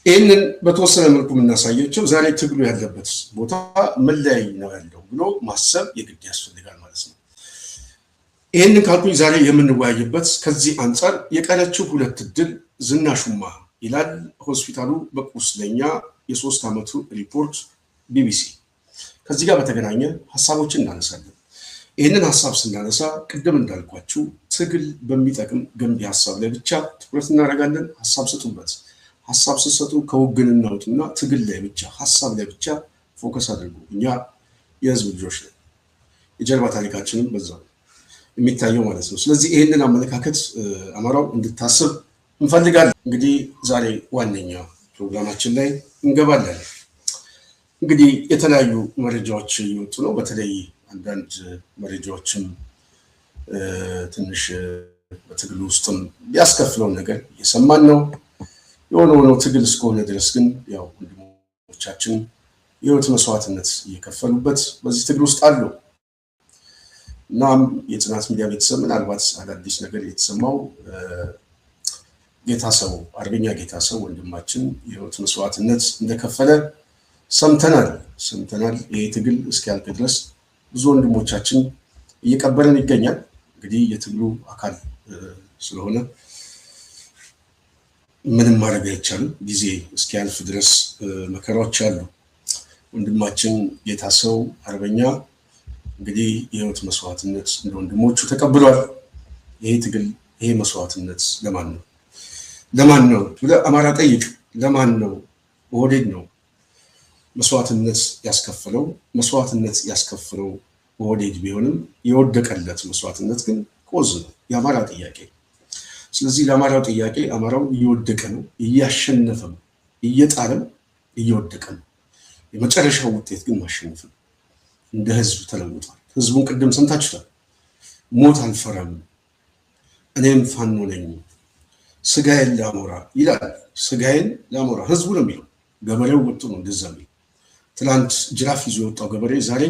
ይህንን በተወሰነ መልኩ የምናሳያቸው ዛሬ ትግሉ ያለበት ቦታ ምን ላይ ነው ያለው ብሎ ማሰብ የግድ ያስፈልጋል ማለት ነው። ይህንን ካልኩኝ ዛሬ የምንወያይበት ከዚህ አንጻር የቀረችው ሁለት እድል ዝናሹማ ይላል ሆስፒታሉ በቁስለኛ የ3 ዓመቱ ሪፖርት ቢቢሲ። ከዚህ ጋር በተገናኘ ሀሳቦችን እናነሳለን። ይህንን ሀሳብ ስናነሳ ቅድም እንዳልኳችሁ ትግል በሚጠቅም ገንቢ ሀሳብ ላይ ብቻ ትኩረት እናደርጋለን። ሀሳብ ስጡበት። ሀሳብ ስትሰጡ ከውግንና ውጡና ትግል ላይ ብቻ ሀሳብ ላይ ብቻ ፎከስ አድርጉ። እኛ የህዝብ ልጆች ነን። የጀርባ ታሪካችንም በዛው የሚታየው ማለት ነው። ስለዚህ ይህንን አመለካከት አማራው እንድታስብ እንፈልጋለን። እንግዲህ ዛሬ ዋነኛ ፕሮግራማችን ላይ እንገባለን። እንግዲህ የተለያዩ መረጃዎች እየወጡ ነው። በተለይ አንዳንድ መረጃዎችም ትንሽ በትግል ውስጥም ያስከፍለውን ነገር እየሰማን ነው። የሆነ ሆኖ ትግል እስከሆነ ድረስ ግን ያው ወንድሞቻችን የህይወት መስዋዕትነት እየከፈሉበት በዚህ ትግል ውስጥ አሉ። እናም የጽናት ሚዲያ ቤተሰብ ምናልባት አዳዲስ ነገር የተሰማው ጌታሰው አርበኛ ጌታሰው ወንድማችን የህይወት መስዋዕትነት እንደከፈለ ሰምተናል። ይሄ ትግል እስኪያልቅ ድረስ ብዙ ወንድሞቻችን እየቀበረን ይገኛል። እንግዲህ የትግሉ አካል ስለሆነ ምንም ማድረግ አይቻልም። ጊዜ እስኪያልፍ ድረስ መከራዎች አሉ። ወንድማችን ጌታሰው አርበኛ እንግዲህ የህይወት መስዋዕትነት እንደ ወንድሞቹ ተቀብሏል። ይሄ ትግል ይሄ መስዋዕትነት ለማን ነው? ለማን ነው ብለህ አማራ ጠይቅ። ለማን ነው? ኦህዴድ ነው መስዋዕትነት ያስከፈለው። መስዋዕትነት ያስከፈለው ኦህዴድ ቢሆንም የወደቀለት መስዋዕትነት ግን ኮዝ ነው፣ የአማራ ጥያቄ። ስለዚህ ለአማራው ጥያቄ አማራው እየወደቀ ነው፣ እያሸነፈ ነው፣ እየጣለም እየወደቀ ነው። የመጨረሻው ውጤት ግን ማሸነፍ ነው። እንደ ህዝብ ተለውጧል። ህዝቡን ቅድም ሰምታችኋል። ሞት አልፈራም፣ እኔም ፋኖ ነኝ፣ ስጋዬን ላሞራ ይላል። ስጋዬን ላሞራ ህዝቡ ነው የሚለው። ገበሬው ወጥቶ ነው እንደዛ የሚለው። ትላንት ጅራፍ ይዞ የወጣው ገበሬ ዛሬ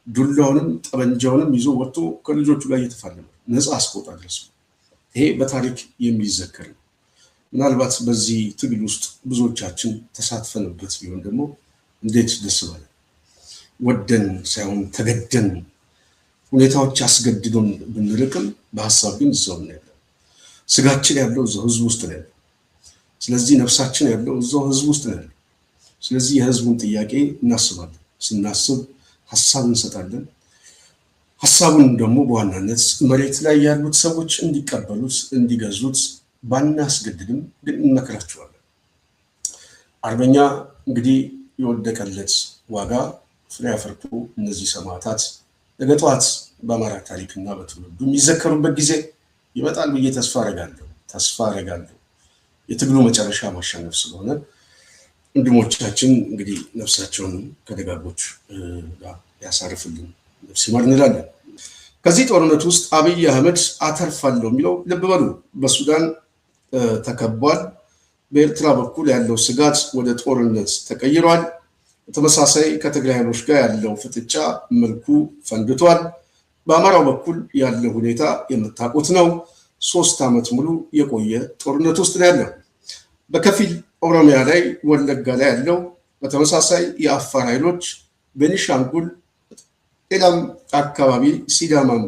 ዱላውንም ጠበንጃውንም ይዞ ወጥቶ ከልጆቹ ጋር እየተፋለመ ነፃ አስቆጣ ድረስ። ይሄ በታሪክ የሚዘከር ነው። ምናልባት በዚህ ትግል ውስጥ ብዙዎቻችን ተሳትፈንበት ቢሆን ደግሞ እንዴት ደስ ባለ። ወደን ሳይሆን ተገደን ሁኔታዎች አስገድዶን ብንርቅም በሀሳብ ግን እዛው ነው ያለው። ስጋችን ያለው እዛው ህዝብ ውስጥ ነው ያለው። ስለዚህ ነፍሳችን ያለው እዛው ህዝብ ውስጥ ነው ያለው። ስለዚህ የህዝቡን ጥያቄ እናስባለን። ስናስብ ሀሳብ እንሰጣለን። ሀሳቡን ደግሞ በዋናነት መሬት ላይ ያሉት ሰዎች እንዲቀበሉት እንዲገዙት ባናስገድድም ግን እንመክራቸዋለን። አርበኛ እንግዲህ የወደቀለት ዋጋ ፍሬ አፍርቶ እነዚህ ሰማዕታት ነገ ጠዋት በአማራ ታሪክና በትውልዱ የሚዘከሩበት ጊዜ ይመጣል ብዬ ተስፋ አረጋለሁ። የትግሉ መጨረሻ ማሸነፍ ስለሆነ ወንድሞቻችን እንግዲህ ነፍሳቸውን ከደጋጎች ጋር ያሳርፍልን፣ ነፍስ ይማር እንላለን። ከዚህ ጦርነት ውስጥ አብይ አህመድ አተርፋለሁ የሚለው ልብ በሉ፣ በሱዳን ተከቧል። በኤርትራ በኩል ያለው ስጋት ወደ ጦርነት ተቀይሯል። በተመሳሳይ ከትግራይ ኃይሎች ጋር ያለው ፍጥጫ መልኩ ፈንድቷል። በአማራው በኩል ያለው ሁኔታ የምታውቁት ነው። 3 ዓመት ሙሉ የቆየ ጦርነት ውስጥ ነው ያለው። በከፊል ኦሮሚያ ላይ ወለጋ ላይ ያለው፣ በተመሳሳይ የአፋር ኃይሎች ቤኒሻንጉል፣ ሌላም አካባቢ ሲዳማም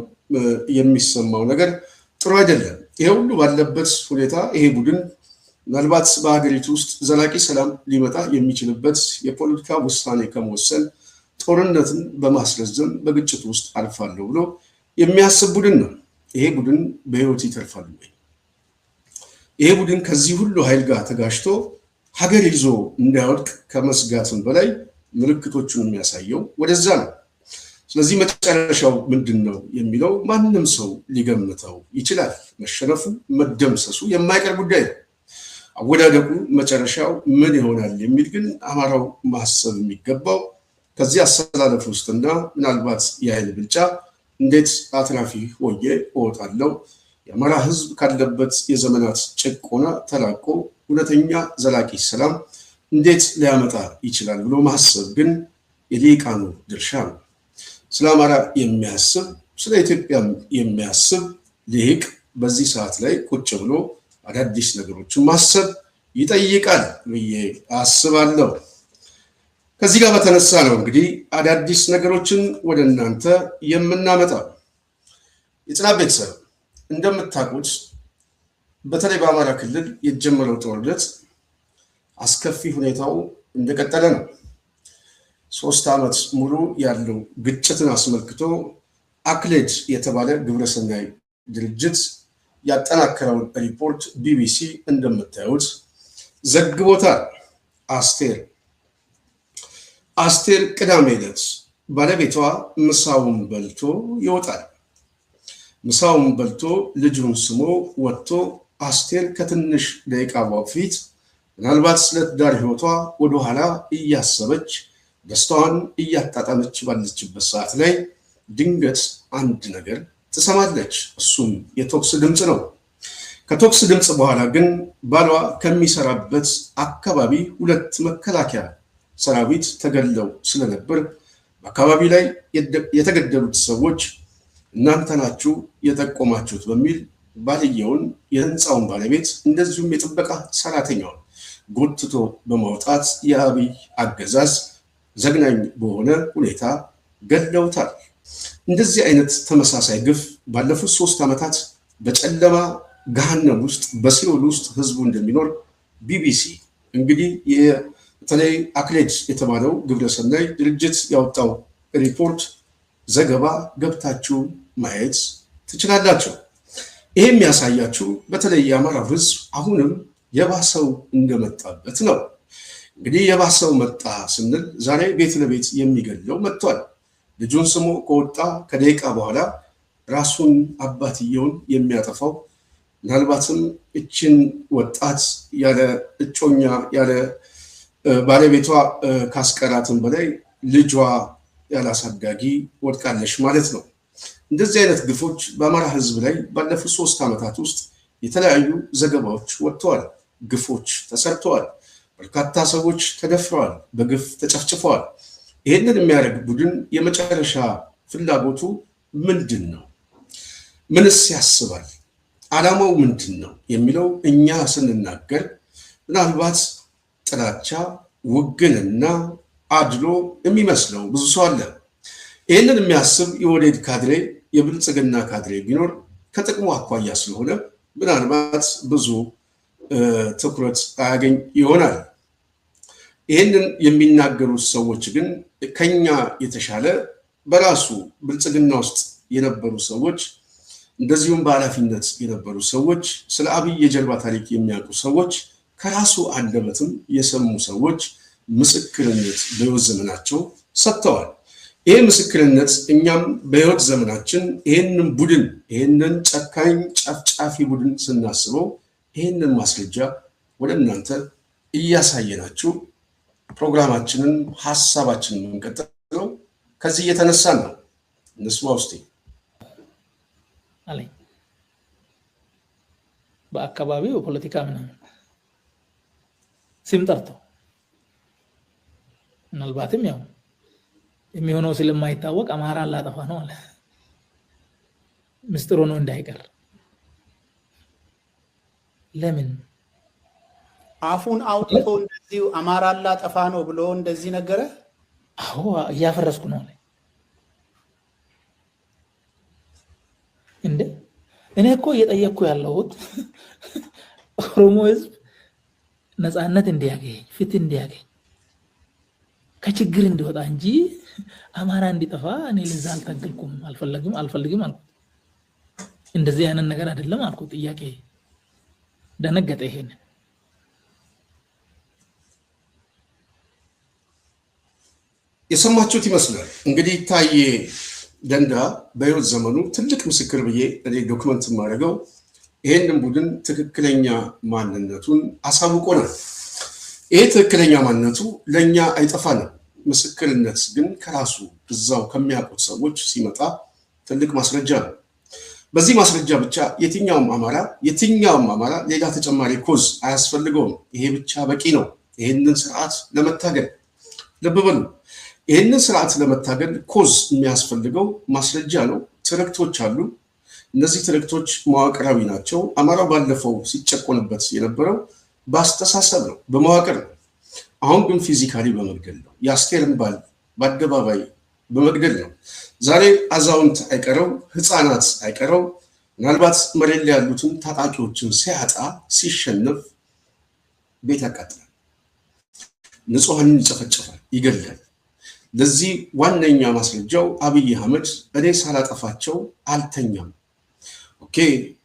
የሚሰማው ነገር ጥሩ አይደለም። ይሄ ሁሉ ባለበት ሁኔታ ይሄ ቡድን ምናልባት በሀገሪቱ ውስጥ ዘላቂ ሰላም ሊመጣ የሚችልበት የፖለቲካ ውሳኔ ከመወሰን ጦርነትን በማስረዘም በግጭት ውስጥ አልፋለሁ ብሎ የሚያስብ ቡድን ነው። ይሄ ቡድን በህይወት ይተርፋል ወይ? ይሄ ቡድን ከዚህ ሁሉ ኃይል ጋር ተጋጭቶ ሀገር ይዞ እንዳይወድቅ ከመስጋትም በላይ ምልክቶቹን የሚያሳየው ወደዛ ነው። ስለዚህ መጨረሻው ምንድን ነው የሚለው ማንም ሰው ሊገምተው ይችላል። መሸነፉ መደምሰሱ የማይቀር ጉዳይ ነው። አወዳደቁ መጨረሻው ምን ይሆናል የሚል ግን አማራው ማሰብ የሚገባው ከዚህ አሰላለፍ ውስጥና ምናልባት የኃይል ብልጫ እንዴት አትራፊ ሆኜ እወጣለሁ፣ የአማራ ህዝብ ካለበት የዘመናት ጭቆና ተላቆ እውነተኛ ዘላቂ ሰላም እንዴት ሊያመጣ ይችላል ብሎ ማሰብ ግን የሊቃኑ ድርሻ ነው። ስለ አማራ የሚያስብ ስለ ኢትዮጵያም የሚያስብ ሊቅ በዚህ ሰዓት ላይ ቁጭ ብሎ አዳዲስ ነገሮችን ማሰብ ይጠይቃል ብዬ አስባለሁ። ከዚህ ጋር በተነሳ ነው እንግዲህ አዳዲስ ነገሮችን ወደ እናንተ የምናመጣው። የጽናት ቤተሰብ እንደምታውቁት በተለይ በአማራ ክልል የተጀመረው ጦርነት አስከፊ ሁኔታው እንደቀጠለ ነው። 3 ዓመት ሙሉ ያለው ግጭትን አስመልክቶ አክሌድ የተባለ ግብረሰናይ ድርጅት ያጠናከረውን ሪፖርት ቢቢሲ እንደምታዩት ዘግቦታል። አስቴር ቅዳሜ ዕለት ባለቤቷ ምሳውን በልቶ ይወጣል። ምሳውን በልቶ ልጁን ስሞ ወጥቶ አስቴር ከትንሽ ደቂቃ በፊት ምናልባት ስለ ትዳር ህይወቷ ወደኋላ እያሰበች ደስታዋን እያጣጣመች ባለችበት ሰዓት ላይ ድንገት አንድ ነገር ትሰማለች። እሱም የተኩስ ድምፅ ነው። ከቶክስ ድምፅ በኋላ ግን ባሏ ከሚሰራበት አካባቢ 2 መከላከያ ሰራዊት ተገለው ስለነበር በአካባቢ ላይ የተገደሉት ሰዎች እናንተ ናችሁ የጠቆማችሁት በሚል ባልየውን የህንፃውን ባለቤት እንደዚሁም የጥበቃ ሰራተኛውን ጎትቶ በማውጣት የአብይ አገዛዝ ዘግናኝ በሆነ ሁኔታ ገድለውታል። እንደዚህ አይነት ተመሳሳይ ግፍ ባለፉት 3 ዓመታት በጨለማ ገሃነም ውስጥ በሲኦል ውስጥ ህዝቡ እንደሚኖር ቢቢሲ እንግዲህ በተለይ አክሌድ የተባለው ግብረሰናይ ድርጅት ያወጣው ሪፖርት ዘገባ ገብታችሁ ማየት ትችላላችሁ። ይሄም ያሳያችሁ በተለይ የአማራው ህዝብ አሁንም የባሰው እንደመጣበት ነው። እንግዲህ የባሰው መጣ ስንል ዛሬ ቤት ለቤት የሚገድለው መጥቷል። ልጁን ስሞ ከወጣ ከደቂቃ በኋላ ራሱን አባትየውን የሚያጠፋው ምናልባትም እችን ወጣት ያለ እጮኛ ያለ ባለቤቷ ካስቀራትን በላይ ልጇ ያላሳዳጊ ወድቃለሽ ማለት ነው። እንደዚህ አይነት ግፎች በአማራ ህዝብ ላይ ባለፉት 3 ዓመታት ውስጥ የተለያዩ ዘገባዎች ወጥተዋል። ግፎች ተሰርተዋል። በርካታ ሰዎች ተደፍረዋል፣ በግፍ ተጨፍጭፈዋል። ይህንን የሚያደርግ ቡድን የመጨረሻ ፍላጎቱ ምንድን ነው? ምንስ ያስባል? ዓላማው ምንድን ነው የሚለው እኛ ስንናገር ምናልባት ጥላቻ፣ ውግንና፣ አድሎ የሚመስለው ብዙ ሰው አለ። ይህንን የሚያስብ የወዴድ ካድሬ የብልጽግና ካድሬ ቢኖር ከጥቅሙ አኳያ ስለሆነ ምናልባት ብዙ ትኩረት አያገኝ ይሆናል። ይህንን የሚናገሩት ሰዎች ግን ከኛ የተሻለ በራሱ ብልጽግና ውስጥ የነበሩ ሰዎች እንደዚሁም በኃላፊነት የነበሩ ሰዎች ስለ አብይ የጀርባ ታሪክ የሚያውቁ ሰዎች ከራሱ አንደበትም የሰሙ ሰዎች ምስክርነት በህይወት ዘመናቸው ሰጥተዋል። ይሄ ምስክርነት እኛም በህይወት ዘመናችን ይህንን ቡድን ይህንን ጨካኝ ጨፍጫፊ ቡድን ስናስበው ይህንን ማስረጃ ወደ እናንተ እያሳየናችሁ ፕሮግራማችንን ሀሳባችንን የምንቀጥለው ከዚህ እየተነሳን ነው። እንስማ ውስጥ አለኝ በአካባቢው ፖለቲካ ምናምን ስም ጠርተው ምናልባትም ያው የሚሆነው ስለማይታወቅ አማራ ላጠፋ ነው አለ። ምስጢር ሆኖ እንዳይቀር ለምን አፉን አውጥቶ እንደዚህ አማራ ላጠፋ ነው ብሎ እንደዚህ ነገረ? አዎ እያፈረስኩ ነው አለ። እንዴ እኔ እኮ እየጠየቅኩ ያለሁት ኦሮሞ ህዝብ ነፃነት እንዲያገኝ ፍትህ እንዲያገኝ ከችግር እንዲወጣ እንጂ አማራ እንዲጠፋ እኔ ለዛ አልታገልኩም፣ አልፈልግም አልኩት። እንደዚህ አይነት ነገር አይደለም አልኩት። ጥያቄ ደነገጠ። ይሄን የሰማችሁት ይመስላል። እንግዲህ ታዬ ደንዳ በህይወት ዘመኑ ትልቅ ምስክር ብዬ እኔ ዶክመንት የማደርገው ይሄንን ቡድን ትክክለኛ ማንነቱን አሳውቆናል። ይሄ ትክክለኛ ማንነቱ ለኛ አይጠፋንም። ምስክርነት ግን ከራሱ እዛው ከሚያውቁት ሰዎች ሲመጣ ትልቅ ማስረጃ ነው። በዚህ ማስረጃ ብቻ የትኛውም አማራ ሌላ ተጨማሪ ኮዝ አያስፈልገውም። ይሄ ብቻ በቂ ነው። ይሄንን ስርዓት ለመታገል ልብ በሉ፣ ይሄንን ስርዓት ለመታገል ኮዝ የሚያስፈልገው ማስረጃ ነው። ትርክቶች አሉ። እነዚህ ትርክቶች መዋቅራዊ ናቸው። አማራው ባለፈው ሲጨቆንበት የነበረው በአስተሳሰብ ነው፣ በመዋቅር ነው። አሁን ግን ፊዚካሊ በመግደል ነው። የአስቴርን ባል በአደባባይ በመግደል ነው። ዛሬ አዛውንት አይቀረው፣ ህፃናት አይቀረው፣ ምናልባት መሬት ላይ ያሉትን ታጣቂዎችን ሲያጣ ሲሸነፍ ቤት ያቃጥላል፣ ንጹሐንን ይጨፈጨፋል፣ ይገድላል። ለዚህ ዋነኛ ማስረጃው አብይ አህመድ እኔ ሳላጠፋቸው አልተኛም። ኦኬ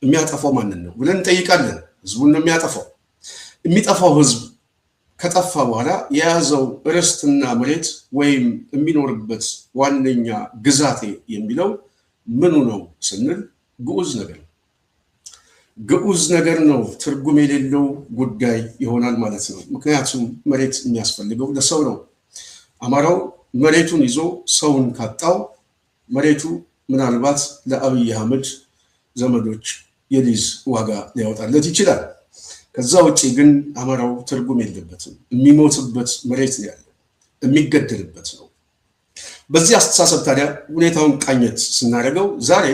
የሚያጠፋው ማንን ነው ብለን እንጠይቃለን። ህዝቡን ነው የሚያጠፋው። የሚጠፋው ህዝብ ከጠፋ በኋላ የያዘው ርስትና መሬት ወይም የሚኖርበት ዋነኛ ግዛቴ የሚለው ምኑ ነው ስንል ግዑዝ ነገር ነው። ግዑዝ ነገር ነው፣ ትርጉም የሌለው ጉዳይ ይሆናል ማለት ነው። ምክንያቱም መሬት የሚያስፈልገው ለሰው ነው። አማራው መሬቱን ይዞ ሰውን ካጣው መሬቱ ምናልባት ለአብይ አህመድ ዘመዶች የሊዝ ዋጋ ሊያወጣለት ይችላል። ከዛ ውጪ ግን አማራው ትርጉም የለበትም። የሚሞትበት መሬት ነው ያለው፣ የሚገደልበት ነው። በዚህ አስተሳሰብ ታዲያ ሁኔታውን ቃኘት ስናደርገው ዛሬ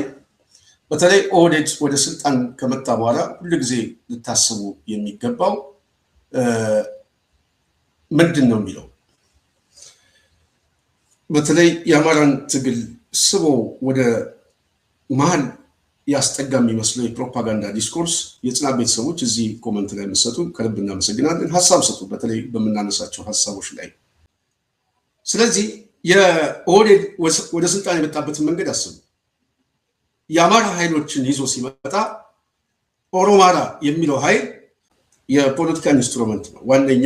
በተለይ ኦህዴድ ወደ ስልጣን ከመጣ በኋላ ሁልጊዜ ልታስቡ የሚገባው ምንድን ነው የሚለው በተለይ የአማራን ትግል ስቦ ወደ መሀል ያስጠጋ የሚመስለው የፕሮፓጋንዳ ዲስኮርስ የጽናት ቤተሰቦች እዚህ ኮመንት ላይ የምትሰጡ ከልብ እናመሰግናለን። ሀሳብ ሰጡ፣ በተለይ በምናነሳቸው ሀሳቦች ላይ። ስለዚህ የኦህዴድ ወደ ስልጣን የመጣበትን መንገድ አስቡ። የአማራ ኃይሎችን ይዞ ሲመጣ ኦሮማራ የሚለው ኃይል የፖለቲካ ኢንስትሩመንት ነው፣ ዋነኛ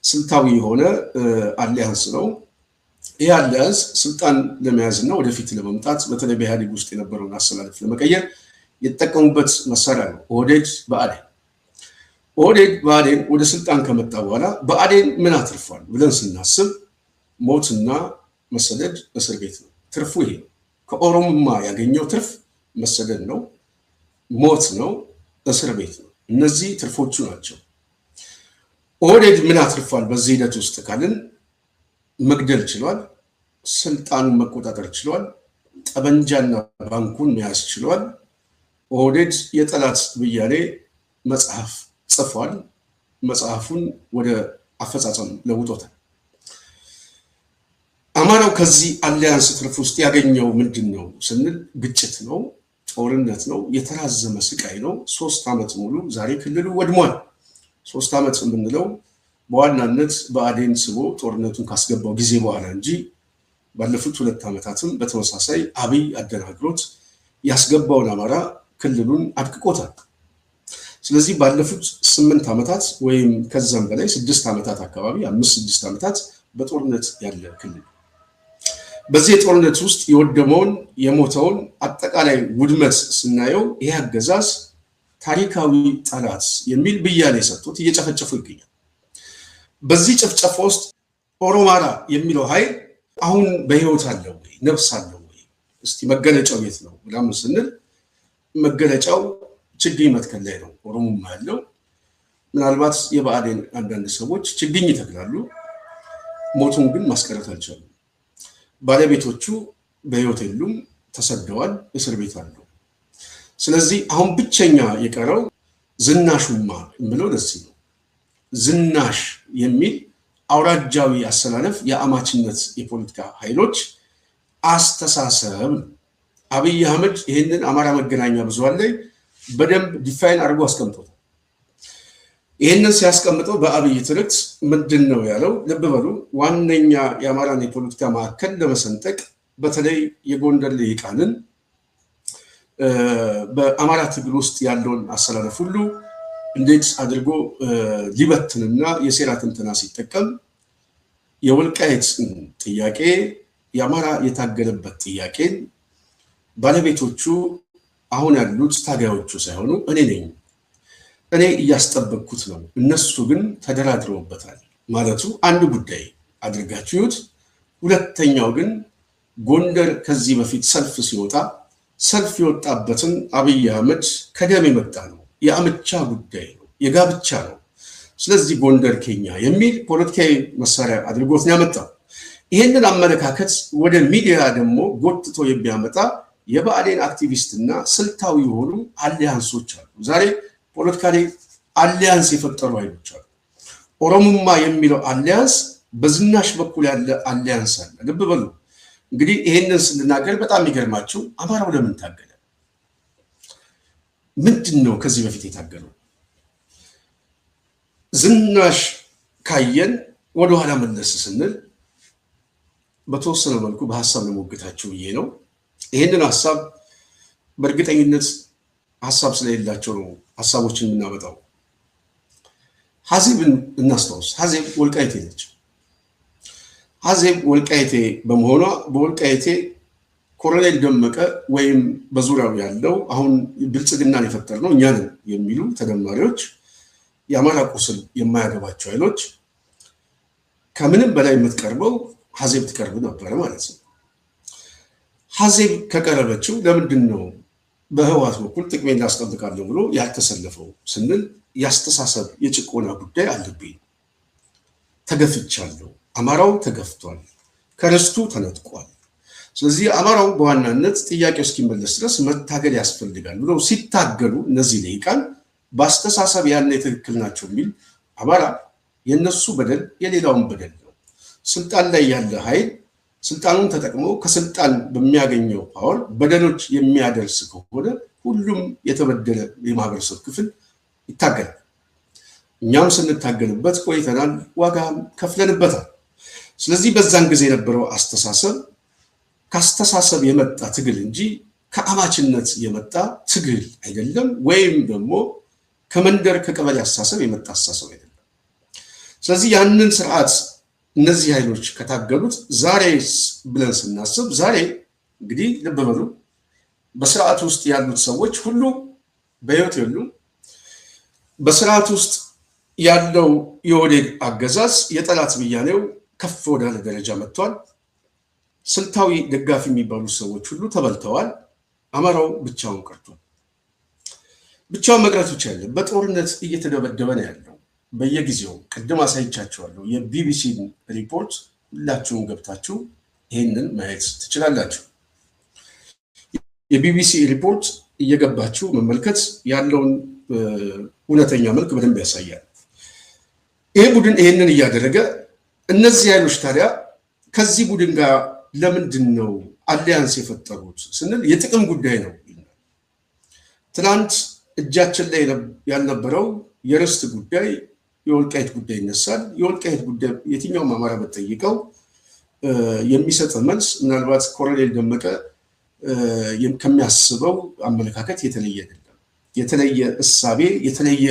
ስልታዊ የሆነ አሊያንስ ነው። ይህ አሊያንስ ስልጣን ለመያዝ እና ወደፊት ለመምጣት በተለይ በኢህአዴግ ውስጥ የነበረውን አሰላለፍ ለመቀየር የተጠቀሙበት መሳሪያ ነው ኦህዴድ ብአዴን። ኦህዴድ ብአዴን ወደ ስልጣን ከመጣ በኋላ ብአዴን ምን አትርፏል ብለን ስናስብ ሞትና መሰደድ፣ እስር ቤት ነው። ትርፉ ይሄ ነው። ከኦሮሞማ ያገኘው ትርፍ መሰደድ ነው፣ ሞት ነው፣ እስር ቤት ነው። እነዚህ ትርፎቹ ናቸው። ኦህዴድ ምን አትርፏል በዚህ ሂደት ውስጥ ካልን መግደል ችሏል፣ ስልጣኑን መቆጣጠር ችሏል፣ ጠበንጃና ባንኩን መያዝ ችሏል። ኦህዴድ የጠላት ብያኔ መጽሐፍ ጽፏል፣ መጽሐፉን ወደ አፈጻጸም ለውጦታል። አማራው ከዚህ አሊያንስ ትርፍ ውስጥ ያገኘው ምንድን ነው ስንል ግጭት ነው፣ ጦርነት ነው፣ የተራዘመ ስቃይ ነው። 3 ዓመት ሙሉ ዛሬ ክልሉ ወድሟል። 3 ዓመት የምንለው በዋናነት ብአዴን ስቦ ጦርነቱን ካስገባው ጊዜ በኋላ እንጂ ባለፉት 2 ዓመታትም በተመሳሳይ አብይ አደናግሮት ያስገባውን አማራ ክልሉን አድቅቆታል። ስለዚህ ባለፉት 8 ዓመታት ወይም ከዛም በላይ 6 ዓመታት አካባቢ 5-6 ዓመታት በጦርነት ያለ ክልል። በዚህ የጦርነት ውስጥ የወደመውን የሞተውን አጠቃላይ ውድመት ስናየው ይህ አገዛዝ ታሪካዊ ጠላት የሚል ብያኔ ሰጥቶት እየጨፈጨፉ ይገኛል። በዚህ ጭፍጨፋ ውስጥ ኦሮማራ የሚለው ኃይል አሁን በህይወት አለው ወይ? ነፍስ አለው ወይ? እስቲ መገለጫው የት ነው ብላምን ስንል መገለጫው ችግኝ መትከል ላይ ነው። ኦሮሞማ ያለው ምናልባት የብአዴን አንዳንድ ሰዎች ችግኝ ይተክላሉ፣ ሞቱን ግን ማስቀረት አልቻሉም። ባለቤቶቹ በህይወት የሉም፣ ተሰደዋል፣ እስር ቤት አሉ። ስለዚህ አሁን ብቸኛ የቀረው ዝናሹማ የምለው ለዚህ ነው። ዝናሽ የሚል አውራጃዊ አሰላለፍ የአማችነት የፖለቲካ ኃይሎች አስተሳሰብ ነው። አብይ አህመድ ይህንን አማራ መገናኛ ብዙሃን ላይ በደንብ ዲፋይን አድርጎ አስቀምጦታል። ይህንን ሲያስቀምጠው በአብይ ትርክት ምንድን ነው ያለው? ልብ በሉ። ዋነኛ የአማራን የፖለቲካ ማዕከል ለመሰንጠቅ በተለይ የጎንደር ልሂቃንን በአማራ ትግል ውስጥ ያለውን አሰላለፍ ሁሉ እንዴት አድርጎ ሊበትንና የሴራ ትንተና ሲጠቀም የወልቃይት ጥያቄ የአማራ የታገለበት ጥያቄን ባለቤቶቹ አሁን ያሉት ታጋዮቹ ሳይሆኑ እኔ ነኝ፣ እኔ እያስጠበቅኩት ነው፣ እነሱ ግን ተደራድረውበታል ማለቱ አንድ ጉዳይ አድርጋችሁት። ሁለተኛው ግን ጎንደር ከዚህ በፊት ሰልፍ ሲወጣ ሰልፍ የወጣበትን አብይ አህመድ ከደም የመጣ ነው፣ የአምቻ ጉዳይ ነው፣ የጋብቻ ነው። ስለዚህ ጎንደር ኬኛ የሚል ፖለቲካዊ መሳሪያ አድርጎት ነው ያመጣው። ይህንን አመለካከት ወደ ሚዲያ ደግሞ ጎትቶ የሚያመጣ የብአዴን አክቲቪስትና ስልታዊ የሆኑ አሊያንሶች አሉ። ዛሬ ፖለቲካ ላይ አሊያንስ የፈጠሩ ኃይሎች አሉ። ኦሮሞማ የሚለው አሊያንስ በዝናሽ በኩል ያለ አሊያንስ አለ። ልብ በሉ እንግዲህ ይሄንን ስንናገር በጣም የሚገርማችሁ አማራው ለምን ታገለ? ምንድነው ከዚህ በፊት የታገለው? ዝናሽ ካየን ወደኋላ መለስ ስንል በተወሰነ መልኩ በሐሳብ ለሞግታችሁ ብዬ ነው። ይሄንን ሐሳብ በእርግጠኝነት ሐሳብ ስለሌላቸው ነው ሐሳቦችን የምናመጣው። ሐዜብን እናስታውስ። ሐዜብ ወልቃይቴ ነች። ሐዜብ ወልቃይቴ በመሆኗ በወልቃይቴ ኮሎኔል ደመቀ ወይም በዙሪያው ያለው አሁን ብልጽግናን የፈጠርነው እኛ ነን የሚሉ ተደማሪዎች፣ የአማራ ቁስል የማያገባቸው ኃይሎች ከምንም በላይ የምትቀርበው ሐዜብ ትቀርብ ነበረ ማለት ነው። ሐዜብ ከቀረበችው ለምንድን ነው በህወሓት በኩል ጥቅሜን እናስጠብቃለሁ ብሎ ያልተሰለፈው ስንል ያስተሳሰብ የጭቆና ጉዳይ አለብኝ። ተገፍቻለሁ፣ አማራው ተገፍቷል፣ ከርስቱ ተነጥቋል። ስለዚህ አማራው በዋናነት ጥያቄው እስኪመለስ ድረስ መታገል ያስፈልጋል ብለው ሲታገሉ እነዚህ ልሂቃን በአስተሳሰብ ያለ ትክክል ናቸው የሚል አማራ የነሱ በደል የሌላውን በደል ነው። ስልጣን ላይ ያለ ኃይል ስልጣኑን ተጠቅሞ ከስልጣን በሚያገኘው ፓወር በደሎች የሚያደርስ ከሆነ ሁሉም የተበደለ የማህበረሰብ ክፍል ይታገላል። እኛም ስንታገልበት ቆይተናል፣ ዋጋም ከፍለንበታል። ስለዚህ በዛን ጊዜ የነበረው አስተሳሰብ ከአስተሳሰብ የመጣ ትግል እንጂ ከአማችነት የመጣ ትግል አይደለም፣ ወይም ደግሞ ከመንደር ከቀበሌ አስተሳሰብ የመጣ አስተሳሰብ አይደለም። ስለዚህ ያንን ስርዓት እነዚህ ኃይሎች ከታገሉት ዛሬ ብለን ስናስብ ዛሬ እንግዲህ ልብ በሉ በስርዓት ውስጥ ያሉት ሰዎች ሁሉ በህይወት የሉም። በስርዓት ውስጥ ያለው የኦህዴድ አገዛዝ የጠላት ብያኔው ከፍ ወዳለ ደረጃ መጥቷል። ስልታዊ ደጋፊ የሚባሉ ሰዎች ሁሉ ተበልተዋል። አማራው ብቻውን ቀርቷል። ብቻውን መቅረት ብቻ አይደለም፣ በጦርነት እየተደበደበ ነው ያለው በየጊዜው። ቅድም አሳይቻችኋለሁ የቢቢሲ ሪፖርት፣ ሁላችሁም ገብታችሁ ይህንን ማየት ትችላላችሁ። የቢቢሲ ሪፖርት እየገባችሁ መመልከት ያለውን እውነተኛ መልክ በደንብ ያሳያል። ይሄ ቡድን ይህንን እያደረገ እነዚህ ኃይሎች ታዲያ ከዚህ ቡድን ጋር ለምንድን ነው አሊያንስ የፈጠሩት ስንል የጥቅም ጉዳይ ነው። ትናንት እጃችን ላይ ያልነበረው የርስት ጉዳይ የወልቃይት ጉዳይ ይነሳል። የወልቃይት ጉዳይ የትኛውም አማራ በጠይቀው የሚሰጥ መልስ ምናልባት ኮሎኔል ደመቀ ከሚያስበው አመለካከት የተለየ አይደለም። የተለየ እሳቤ የተለየ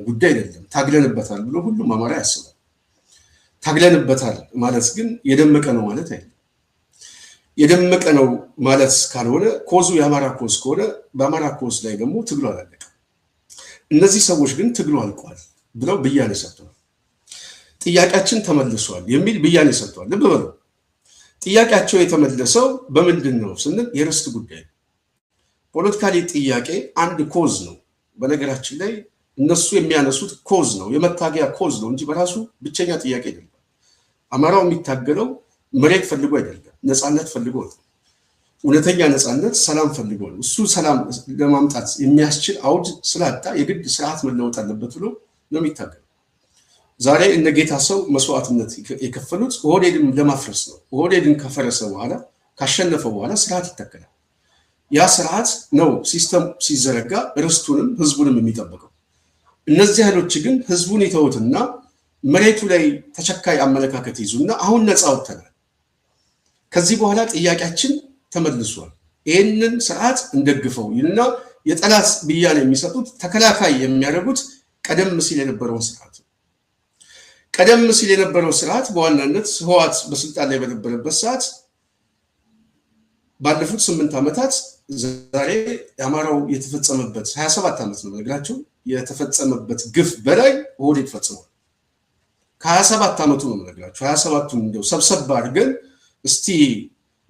ጉዳይ አይደለም። ታግለንበታል ብሎ ሁሉም አማራ ያስባል። ታግለንበታል ማለት ግን የደመቀ ነው ማለት አይደለም። የደመቀ ነው ማለት ካልሆነ ኮዙ የአማራ ኮዝ ከሆነ በአማራ ኮዝ ላይ ደግሞ ትግሉ አላለቀም። እነዚህ ሰዎች ግን ትግሉ አልቋል ብለው ብያኔ ሰጥተዋል። ጥያቄያችን ተመልሷል የሚል ብያኔ ሰጥተዋል። ልብ በሉ ጥያቄያቸው የተመለሰው በምንድን ነው ስንል የርስት ጉዳይ ነው። ፖለቲካሊ ጥያቄ አንድ ኮዝ ነው። በነገራችን ላይ እነሱ የሚያነሱት ኮዝ ነው፣ የመታገያ ኮዝ ነው እንጂ በራሱ ብቸኛ ጥያቄ አይደለም። አማራው የሚታገለው መሬት ፈልጎ አይደለም፣ ነፃነት ፈልጎ ነው። እውነተኛ ነፃነት ሰላም ፈልጎ ነው። እሱ ሰላም ለማምጣት የሚያስችል አውድ ስላጣ የግድ ስርዓት መለወጥ አለበት ብሎ ነው የሚታገለው። ዛሬ እነ ጌታ ሰው መስዋዕትነት የከፈሉት ኦህዴድን ለማፍረስ ነው። ኦህዴድን ከፈረሰ በኋላ ካሸነፈ በኋላ ስርዓት ይተከላል። ያ ስርዓት ነው ሲስተም ሲዘረጋ ርስቱንም ህዝቡንም የሚጠብቀው። እነዚህ ኃይሎች ግን ህዝቡን ይተውትና መሬቱ ላይ ተቸካይ አመለካከት ይዙና አሁን ነፃ ወጥተናል፣ ከዚህ በኋላ ጥያቄያችን ተመልሷል፣ ይህንን ስርዓት እንደግፈው እና የጠላት ብያኔ የሚሰጡት ተከላካይ የሚያደርጉት ቀደም ሲል የነበረውን ስርዓት ነው። ቀደም ሲል የነበረው ስርዓት በዋናነት ህወሓት በስልጣን ላይ በነበረበት ሰዓት ባለፉት 8 ዓመታት ዛሬ የአማራው የተፈጸመበት 27 ዓመት ነው ነገራቸው የተፈጸመበት ግፍ በላይ ኦህዴድ ፈጽሟል። ከ27 ዓመቱ ነው ነገራቸው። 27ቱን እንደው ሰብሰብ አድርገን እስቲ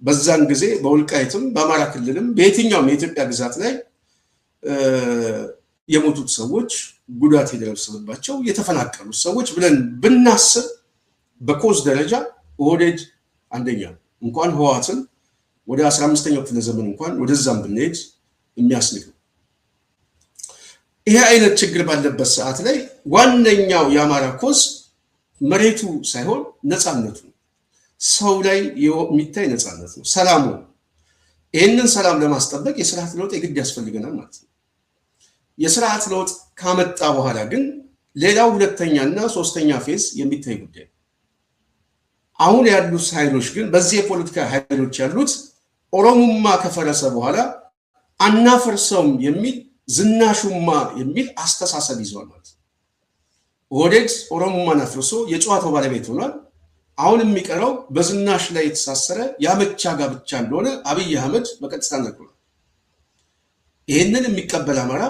በዛን ጊዜ በወልቃይትም በአማራ ክልልም በየትኛውም የኢትዮጵያ ግዛት ላይ የሞቱት ሰዎች ጉዳት የደረሰባቸው የተፈናቀሉት ሰዎች ብለን ብናስብ በኮዝ ደረጃ ኦህዴድ አንደኛ እንኳን ህወሓትን ወደ 15ኛው ክፍለ ዘመን እንኳን ወደዛም ብንሄድ የሚያስንቅ ነው። ይሄ አይነት ችግር ባለበት ሰዓት ላይ ዋነኛው የአማራ ኮዝ መሬቱ ሳይሆን ነፃነቱ ሰው ላይ የሚታይ ነፃነት ነው፣ ሰላሙ። ይህንን ሰላም ለማስጠበቅ የስርዓት ለውጥ የግድ ያስፈልገናል ማለት ነው። የስርዓት ለውጥ ካመጣ በኋላ ግን ሌላው ሁለተኛና ሶስተኛ ፌዝ የሚታይ ጉዳይ። አሁን ያሉት ኃይሎች ግን በዚህ የፖለቲካ ኃይሎች ያሉት ኦሮሞማ ከፈረሰ በኋላ አናፈርሰውም የሚል ዝናሹማ የሚል አስተሳሰብ ይዟል ማለት ነው። ኦህዴድ ኦሮሞማን አፍርሶ የጨዋታው ባለቤት ሆኗል። አሁን የሚቀረው በዝናሽ ላይ የተሳሰረ ያመቻ ጋብቻ እንደሆነ አብይ አህመድ በቀጥታ ነግሯል። ይህንን የሚቀበል አማራ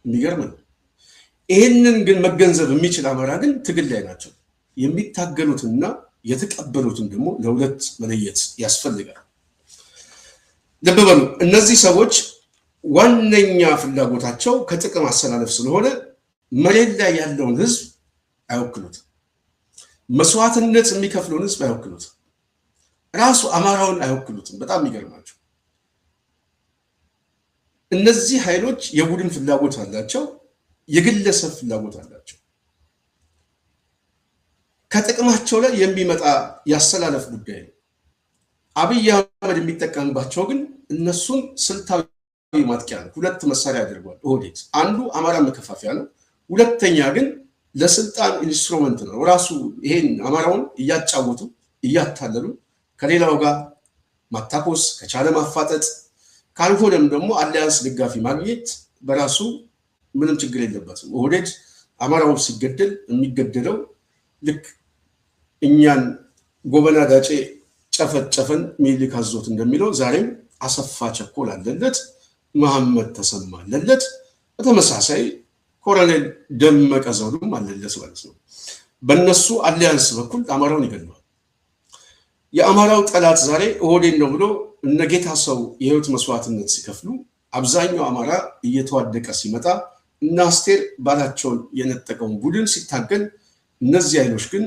የሚገርም ነው። ይህንን ግን መገንዘብ የሚችል አማራ ግን ትግል ላይ ናቸው። የሚታገሉትና የተቀበሉትን ደግሞ ለሁለት መለየት ያስፈልጋል። ልብ በሉ፣ እነዚህ ሰዎች ዋነኛ ፍላጎታቸው ከጥቅም አሰላለፍ ስለሆነ መሬት ላይ ያለውን ህዝብ አይወክሉትም። መስዋዕትነት የሚከፍለውን ህዝብ አይወክሉትም። ራሱ አማራውን አይወክሉትም። በጣም የሚገርማቸው እነዚህ ኃይሎች የቡድን ፍላጎት አላቸው፣ የግለሰብ ፍላጎት አላቸው። ከጥቅማቸው ላይ የሚመጣ ያሰላለፍ ጉዳይ ነው። አብይ አህመድ የሚጠቀምባቸው ግን እነሱን ስልታዊ ማጥቂያ ነው። ሁለት መሳሪያ ያደርጓል ኦህዴድ። አንዱ አማራ መከፋፈያ ነው፣ ሁለተኛ ግን ለስልጣን ኢንስትሩመንት ነው። ራሱ ይሄን አማራውን እያጫወቱ እያታለሉ ከሌላው ጋር ማታኮስ፣ ከቻለ ማፋጠጥ፣ ካልሆነም ደግሞ አሊያንስ ድጋፊ ማግኘት በራሱ ምንም ችግር የለበትም። ኦህዴድ አማራው ሲገደል የሚገደለው ልክ እኛን ጎበና ዳጬ ጨፈጨፈን ሚኒሊክ አዞት እንደሚለው ዛሬም አሰፋ ቸኮል አለለት፣ መሐመድ ተሰማ አለለት፣ በተመሳሳይ ኮሎኔል ደመቀ ዘውዱም አለለት ማለት ነው። በእነሱ አሊያንስ በኩል አማራውን ይገድለዋል። የአማራው ጠላት ዛሬ ኦህዴድ ነው ብሎ እነጌታ ሰው የህይወት መስዋዕትነት ሲከፍሉ አብዛኛው አማራ እየተዋደቀ ሲመጣ እና አስቴር ባላቸውን የነጠቀውን ቡድን ሲታገል፣ እነዚህ ኃይሎች ግን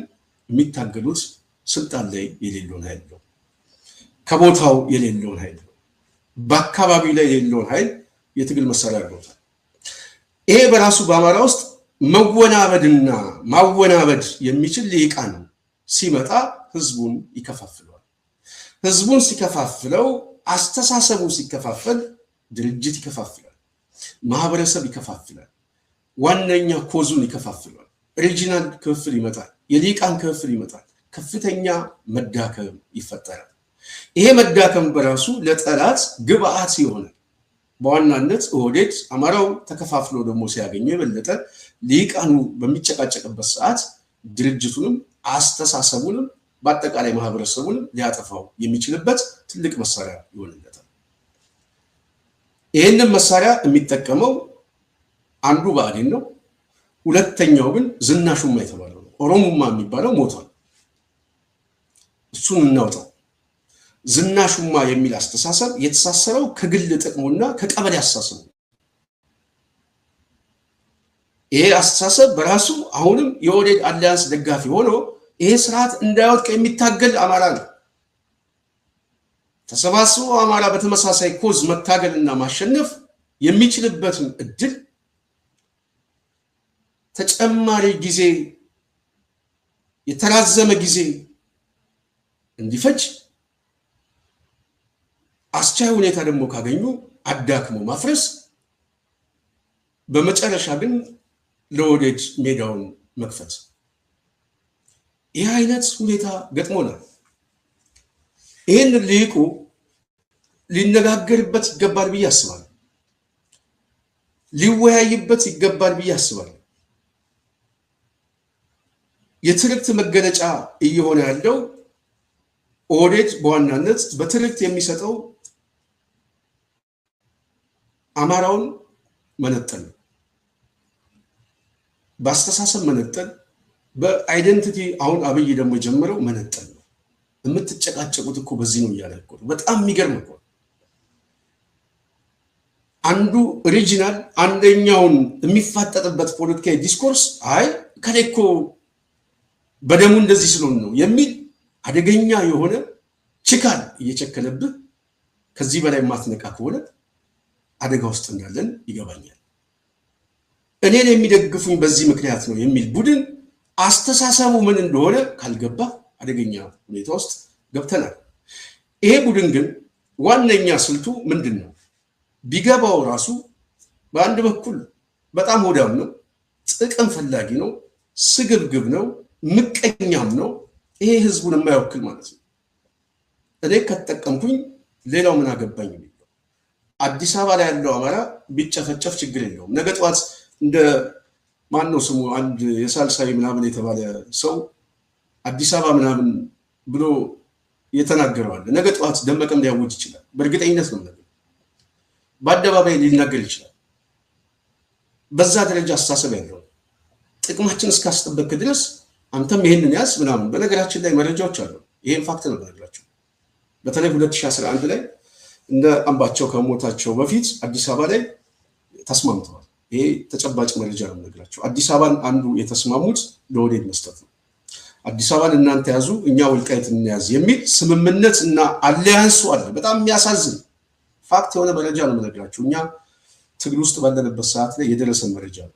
የሚታገሉት ስልጣን ላይ የሌለውን ኃይል ነው፣ ከቦታው የሌለውን ኃይል ነው፣ በአካባቢው ላይ የሌለውን ኃይል የትግል መሳሪያ አድርገውታል። ይሄ በራሱ በአማራ ውስጥ መወናበድና ማወናበድ የሚችል ልሂቃን ሲመጣ ህዝቡን ይከፋፍለዋል። ህዝቡን ሲከፋፍለው አስተሳሰቡ ሲከፋፈል ድርጅት ይከፋፍላል፣ ማህበረሰብ ይከፋፍላል፣ ዋነኛ ኮዙን ይከፋፍላል። ሪጂናል ክፍፍል ይመጣል፣ የልሂቃን ክፍፍል ይመጣል፣ ከፍተኛ መዳከም ይፈጠራል። ይሄ መዳከም በራሱ ለጠላት ግብአት ይሆናል። በዋናነት ኦህዴድ አማራው ተከፋፍሎ ደግሞ ሲያገኘው የበለጠ ልሂቃኑ በሚጨቃጨቅበት ሰዓት ድርጅቱንም አስተሳሰቡንም በአጠቃላይ ማህበረሰቡንም ሊያጠፋው የሚችልበት ትልቅ መሳሪያ ይሆንለታል። ይህንን መሳሪያ የሚጠቀመው አንዱ ብአዴን ነው። ሁለተኛው ግን ዝናሹማ የተባለው ነው። ኦሮሞማ የሚባለው ሞቷል። እሱን እናውጣው። ዝናሹማ የሚል አስተሳሰብ የተሳሰረው ከግል ጥቅሙና ከቀበሌ አስተሳሰቡ። ይሄ አስተሳሰብ በራሱ አሁንም የኦህዴድ አሊያንስ ደጋፊ ሆኖ ይሄ ስርዓት እንዳይወድቅ የሚታገል አማራ ነው። ተሰባስቦ አማራ በተመሳሳይ ኮዝ መታገልና ማሸነፍ የሚችልበትን እድል ተጨማሪ ጊዜ የተራዘመ ጊዜ እንዲፈጅ አስቻይ ሁኔታ ደግሞ ካገኙ አዳክሞ ማፍረስ፣ በመጨረሻ ግን ለኦህዴድ ሜዳውን መክፈት። ይህ አይነት ሁኔታ ገጥሞናል። ይህን ልሂቁ ሊነጋገርበት ይገባል ብዬ አስባለሁ። ሊወያይበት ይገባል ብዬ አስባለሁ። የትርክት መገለጫ እየሆነ ያለው ኦህዴድ በዋናነት በትርክት የሚሰጠው አማራውን መነጠል፣ በአስተሳሰብ መነጠል፣ በአይደንቲቲ አሁን አብይ ደግሞ የጀመረው መነጠል ነው። የምትጨቃጨቁት እኮ በዚህ ነው እያለ እኮ በጣም የሚገርም እኮ አንዱ ኦሪጂናል አንደኛውን የሚፋጠጥበት ፖለቲካዊ ዲስኮርስ አይ ከሌ እኮ በደሙ እንደዚህ ስለሆነ ነው የሚል አደገኛ የሆነ ችካል እየቸከለብህ ከዚህ በላይ ማትነቃ ከሆነ አደጋ ውስጥ እንዳለን ይገባኛል። እኔን የሚደግፉኝ በዚህ ምክንያት ነው የሚል ቡድን አስተሳሰቡ ምን እንደሆነ ካልገባ አደገኛ ሁኔታ ውስጥ ገብተናል። ይሄ ቡድን ግን ዋነኛ ስልቱ ምንድን ነው? ቢገባው ራሱ በአንድ በኩል በጣም ሆዳም ነው፣ ጥቅም ፈላጊ ነው፣ ስግብግብ ነው፣ ምቀኛም ነው። ይሄ ህዝቡን የማይወክል ማለት ነው። እኔ ከተጠቀምኩኝ ሌላው ምን አገባኝ የሚለው አዲስ አበባ ላይ ያለው አማራ ቢጨፈጨፍ ችግር የለውም። ነገ ጠዋት እንደ ማነው ስሙ አንድ የሳልሳዊ ምናምን የተባለ ሰው አዲስ አበባ ምናምን ብሎ የተናገረዋል። ነገ ጠዋት ደመቀም ሊያውጅ ይችላል። በእርግጠኝነት ነው ነገር በአደባባይ ሊናገር ይችላል። በዛ ደረጃ አስተሳሰብ ያለው ጥቅማችን እስካስጠበቅ ድረስ አንተም ይሄንን ያዝ ምናምን። በነገራችን ላይ መረጃዎች አሉ። ይሄን ፋክት ነው በነገራችሁ። በተለይ 2011 ላይ እንደ አምባቸው ከሞታቸው በፊት አዲስ አበባ ላይ ተስማምተዋል። ይሄ ተጨባጭ መረጃ ነው የምነግራቸው። አዲስ አበባን አንዱ የተስማሙት ለወዴድ መስጠት ነው። አዲስ አበባን እናንተ ያዙ እኛ ወልቃይትን እንያዝ የሚል ስምምነት እና አሊያንሱ አለ። በጣም የሚያሳዝን ፋክት የሆነ መረጃ ነው የምነግራቸው። እኛ ትግል ውስጥ ባለንበት ሰዓት ላይ የደረሰን መረጃ ነው።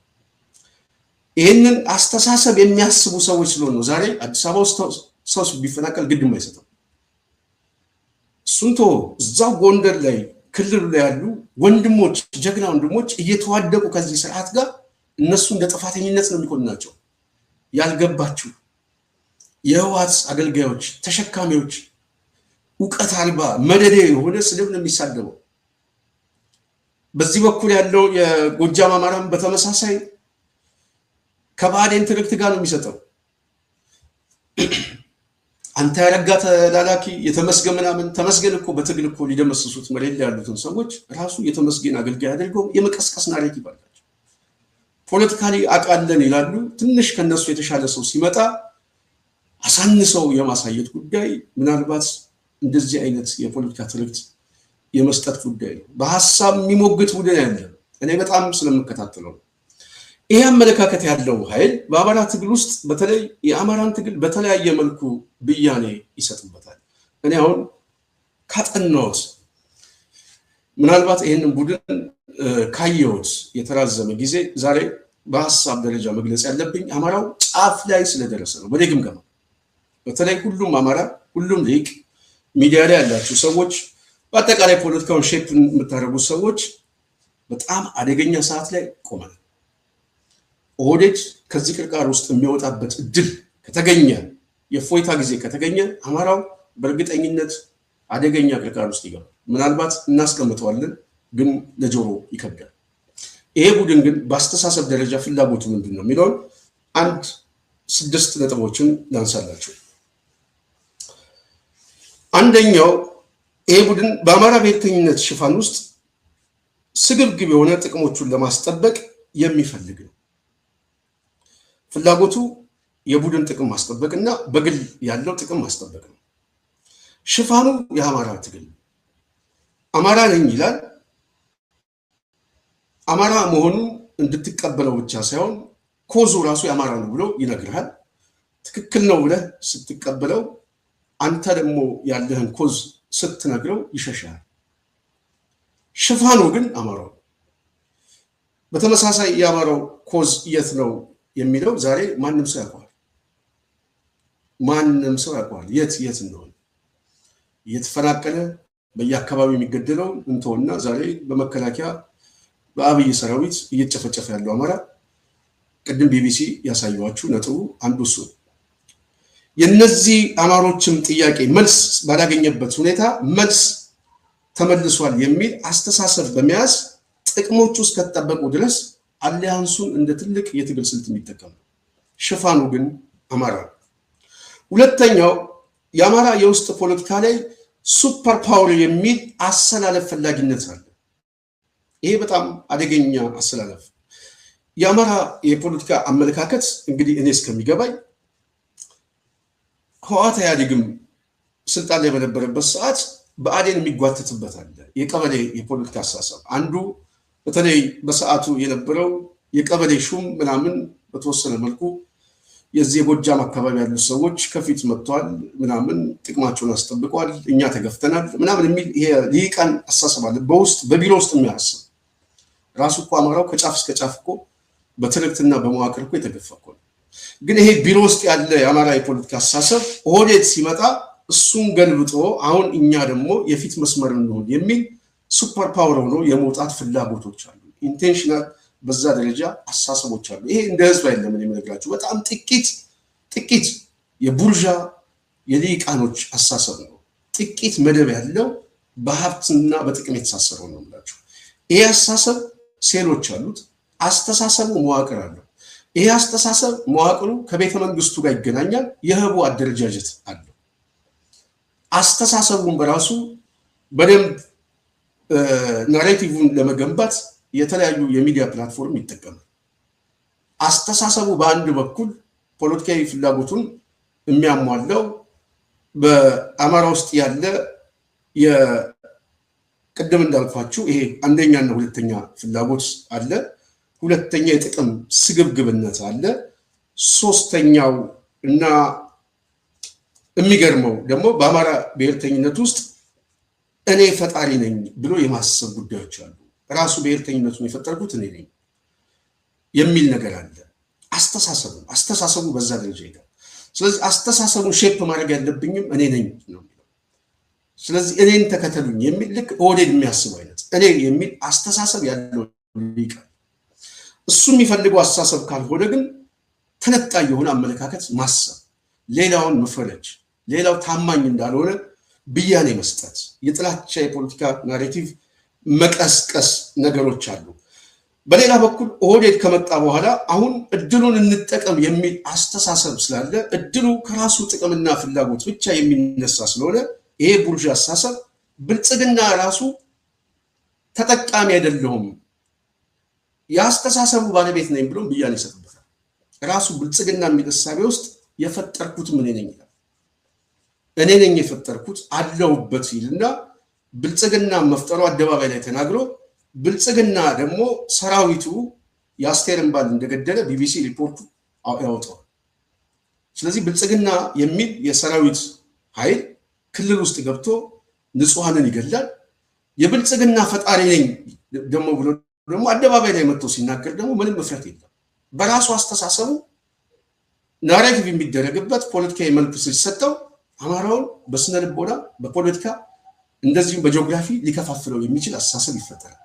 ይህንን አስተሳሰብ የሚያስቡ ሰዎች ስለሆነ ዛሬ አዲስ አበባ ውስጥ ሰው ቢፈናቀል ግድ የማይሰጠው እሱን ተወው። እዛው ጎንደር ላይ ክልሉ ላይ ያሉ ወንድሞች ጀግና ወንድሞች እየተዋደቁ ከዚህ ስርዓት ጋር እነሱ እንደ ጥፋተኝነት ነው የሚኮንናቸው። ያልገባችሁ የህወሓት አገልጋዮች ተሸካሚዎች እውቀት አልባ መደዴ የሆነ ስድብ ነው የሚሳደበው። በዚህ በኩል ያለው የጎጃም አማራም በተመሳሳይ ከባዴን ትርክት ጋር ነው የሚሰጠው። አንተ ያረጋ ተላላኪ የተመስገን ምናምን ተመስገን እኮ በትግል እኮ ሊደመስሱት መሬት ላይ ያሉትን ሰዎች ራሱ የተመስገን አገልጋይ አድርገው የመቀስቀስ ናሬቲቭ አላቸው። ፖለቲካሊ አቃለን ይላሉ። ትንሽ ከነሱ የተሻለ ሰው ሲመጣ አሳንሰው የማሳየት ጉዳይ ምናልባት እንደዚህ አይነት የፖለቲካ ትርክት የመስጠት ጉዳይ ነው። በሐሳብ የሚሞግት ቡድን ያለ እኔ በጣም ስለምከታተለው ይሄ አመለካከት ያለው ኃይል በአማራ ትግል ውስጥ በተለይ የአማራን ትግል በተለያየ መልኩ ብያኔ ይሰጥበታል። እኔ አሁን ካጠናሁት ምናልባት ይሄንን ቡድን ካየሁት የተራዘመ ጊዜ ዛሬ በሐሳብ ደረጃ መግለጽ ያለብኝ አማራው ጫፍ ላይ ስለደረሰ ነው። በኔ ግምገማ በተለይ ሁሉም አማራ ሁሉም ሊቅ ሚዲያ ላይ ያላችሁ ሰዎች በአጠቃላይ ፖለቲካውን ሼፕ የምታደርጉ ሰዎች በጣም አደገኛ ሰዓት ላይ ቆመናል። ኦህዴድ ከዚህ ቅርቃር ውስጥ የሚወጣበት እድል ከተገኘ የፎይታ ጊዜ ከተገኘ አማራው በእርግጠኝነት አደገኛ ቅርቃር ውስጥ ይገባል። ምናልባት እናስቀምጠዋለን፣ ግን ለጆሮ ይከብዳል። ይሄ ቡድን ግን በአስተሳሰብ ደረጃ ፍላጎቱ ምንድን ነው የሚለውን አንድ 6 ነጥቦችን ላንሳላቸው። አንደኛው ይሄ ቡድን በአማራ ብሔርተኝነት ሽፋን ውስጥ ስግብግብ የሆነ ጥቅሞቹን ለማስጠበቅ የሚፈልግ ነው። ፍላጎቱ የቡድን ጥቅም ማስጠበቅ እና በግል ያለው ጥቅም ማስጠበቅ ነው። ሽፋኑ የአማራ ትግል አማራ ነኝ ይላል። አማራ መሆኑ እንድትቀበለው ብቻ ሳይሆን ኮዙ ራሱ የአማራ ነው ብሎ ይነግርሃል። ትክክል ነው ብለህ ስትቀበለው አንተ ደግሞ ያለህን ኮዝ ስትነግረው ይሸሻል። ሽፋኑ ግን አማራው። በተመሳሳይ የአማራው ኮዝ የት ነው የሚለው ዛሬ ማንም ሰው ያውቀዋል። ማንም ሰው ያውቀዋል የት እንደሆነ። እየተፈናቀለ በየአካባቢው የሚገደለው እንተውና ዛሬ በመከላከያ በአብይ ሰራዊት እየተጨፈጨፈ ያለው አማራ ቅድም ቢቢሲ ያሳየዋችሁ ነጥቡ አንዱ እሱ። የነዚህ አማሮችም ጥያቄ መልስ ባላገኘበት ሁኔታ መልስ ተመልሷል የሚል አስተሳሰብ በመያዝ ጥቅሞቹ እስከተጠበቁ ድረስ አሊያንሱን እንደ ትልቅ የትግል ስልት የሚጠቀም ነው። ሽፋኑ ግን አማራ። ሁለተኛው የአማራ የውስጥ ፖለቲካ ላይ ሱፐር ፓወር የሚል አሰላለፍ ፈላጊነት አለ። ይሄ በጣም አደገኛ አሰላለፍ። የአማራ የፖለቲካ አመለካከት እንግዲህ እኔ እስከሚገባኝ ህወሓት ኢህአዴግም ስልጣን ላይ በነበረበት ሰዓት በአዴን የሚጓተትበት አለ። የቀበሌ የፖለቲካ አስተሳሰብ አንዱ በተለይ በሰዓቱ የነበረው የቀበሌ ሹም ምናምን በተወሰነ መልኩ የዚህ የጎጃም አካባቢ ያሉ ሰዎች ከፊት መጥተዋል ምናምን ጥቅማቸውን አስጠብቀዋል፣ እኛ ተገፍተናል ምናምን የሚል ይሄ ሊቃን አስተሳሰብ አለ። በውስጥ በቢሮ ውስጥ የሚያስብ ራሱ እኮ አማራው ከጫፍ እስከ ጫፍ እኮ በትርክትና በመዋቅር እኮ የተገፋ እኮ ነው። ግን ይሄ ቢሮ ውስጥ ያለ የአማራ የፖለቲካ አስተሳሰብ ኦህዴድ ሲመጣ እሱን ገልብጦ አሁን እኛ ደግሞ የፊት መስመር እንሆን የሚል ሱፐር ፓወር ሆኖ የመውጣት ፍላጎቶች አሉ። ኢንቴንሽናል በዛ ደረጃ አስተሳሰቦች አሉ። ይሄ እንደ ህዝብ አይደለም የምነግራችሁ፣ በጣም ጥቂት የቡርዣ የሊቃኖች አስተሳሰብ ነው። ጥቂት መደብ ያለው በሀብትና በጥቅም የተሳሰረው ነው የምላችሁ። ይሄ አስተሳሰብ ሴሎች አሉት። አስተሳሰቡ መዋቅር አለው። ይሄ አስተሳሰብ መዋቅሩ ከቤተ መንግስቱ ጋር ይገናኛል። የህቡ አደረጃጀት አለው። አስተሳሰቡን በራሱ በደንብ ናሬቲቭን ለመገንባት የተለያዩ የሚዲያ ፕላትፎርም ይጠቀማል። አስተሳሰቡ በአንድ በኩል ፖለቲካዊ ፍላጎቱን የሚያሟላው በአማራ ውስጥ ያለ የቅድም እንዳልኳችሁ ይሄ አንደኛና ሁለተኛ ፍላጎት አለ። ሁለተኛ የጥቅም ስግብግብነት አለ። ሶስተኛው እና የሚገርመው ደግሞ በአማራ ብሔርተኝነት ውስጥ እኔ ፈጣሪ ነኝ ብሎ የማሰብ ጉዳዮች አሉ። ራሱ ብሔርተኝነቱን የፈጠርኩት እኔ ነኝ የሚል ነገር አለ። አስተሳሰቡ በዛ ደረጃ ይሄዳል። ስለዚህ አስተሳሰቡን ሼፕ ማድረግ ያለብኝም እኔ ነኝ ነው የሚለው። ስለዚህ እኔን ተከተሉኝ የሚል ልክ ኦህዴድ የሚያስበው አይነት እኔ የሚል አስተሳሰብ ያለው ሊቃል እሱ የሚፈልገው አስተሳሰብ ካልሆነ ግን ተነጣይ የሆነ አመለካከት ማሰብ፣ ሌላውን መፈረጅ፣ ሌላው ታማኝ እንዳልሆነ ብያኔ መስጠት፣ የጥላቻ የፖለቲካ ናሬቲቭ መቀስቀስ ነገሮች አሉ። በሌላ በኩል ኦህዴድ ከመጣ በኋላ አሁን እድሉን እንጠቀም የሚል አስተሳሰብ ስላለ እድሉ ከራሱ ጥቅምና ፍላጎት ብቻ የሚነሳ ስለሆነ ይሄ ቡርዣ አስተሳሰብ ብልጽግና ራሱ ተጠቃሚ አይደለሁም የአስተሳሰቡ ባለቤት ነኝ ብሎ ብያኔ ይሰጥበታል። ራሱ ብልጽግና የሚል እሳቤ ውስጥ የፈጠርኩት ምን ነኝ ይላል። እኔ ነኝ የፈጠርኩት አለሁበት ይልና ብልጽግና መፍጠሩ አደባባይ ላይ ተናግሮ ብልጽግና ደግሞ ሰራዊቱ የአስቴርን ባል እንደገደለ ቢቢሲ ሪፖርቱ ያወጣው። ስለዚህ ብልጽግና የሚል የሰራዊት ኃይል ክልል ውስጥ ገብቶ ንጹሃንን ይገላል። የብልጽግና ፈጣሪ ነኝ ደግሞ ብሎ ደግሞ አደባባይ ላይ መጥቶ ሲናገር ደግሞ ምንም እፍረት የለም። በራሱ አስተሳሰቡ ናሬቲቭ የሚደረግበት ፖለቲካዊ መልክ ሲሰጠው አማራውን በስነ ልቦና በፖለቲካ እንደዚሁም በጂኦግራፊ ሊከፋፍለው የሚችል አስተሳሰብ ይፈጠራል።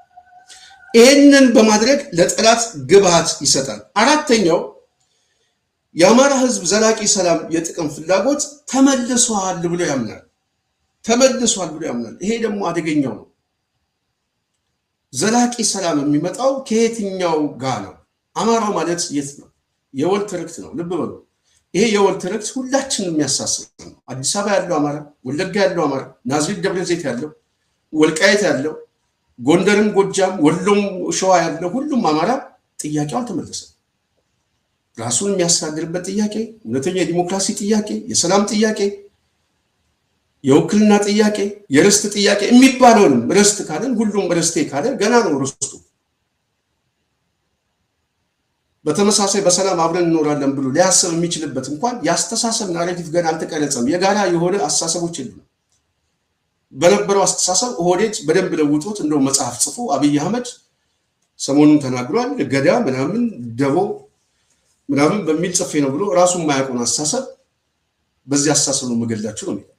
ይህንን በማድረግ ለጠላት ግብዓት ይሰጣል። አራተኛው የአማራ ህዝብ ዘላቂ ሰላም የጥቅም ፍላጎት ተመልሷል ብሎ ያምናል። ይሄ ደግሞ አደገኛው ነው። ዘላቂ ሰላም የሚመጣው ከየትኛው ጋር ነው? አማራው ማለት የት ነው? የወል ትርክት ነው። ልብ በሉ። ይሄ የወል ትርክት ሁላችንም የሚያሳስብ ነው። አዲስ አበባ ያለው አማራ፣ ወለጋ ያለው አማራ፣ ናዝሬት ደብረ ዘይት ያለው፣ ወልቃየት ያለው፣ ጎንደርም፣ ጎጃም፣ ወሎም፣ ሸዋ ያለው ሁሉም አማራ ጥያቄው አልተመለሰም። ራሱን የሚያስተዳድርበት ጥያቄ፣ እውነተኛ የዲሞክራሲ ጥያቄ፣ የሰላም ጥያቄ፣ የውክልና ጥያቄ፣ የርስት ጥያቄ የሚባለውንም ርስት ካለን ሁሉም ርስቴ ካለ ገና ነው ርስቱ። በተመሳሳይ በሰላም አብረን እንኖራለን ብሎ ሊያስብ የሚችልበት እንኳን የአስተሳሰብ ናሬቲቭ ገና አልተቀረጸም። የጋራ የሆነ አስተሳሰቦች የሉም። በነበረው አስተሳሰብ ኦህዴድ በደንብ ለውጦት እንደው መጽሐፍ ጽፎ አብይ አህመድ ሰሞኑን ተናግሯል። ገዳ ምናምን ደቦ ምናምን በሚል ጽፌ ነው ብሎ ራሱን የማያውቀውን አስተሳሰብ በዚህ አስተሳሰብ ነው መገላችሁ ነው የሚለው።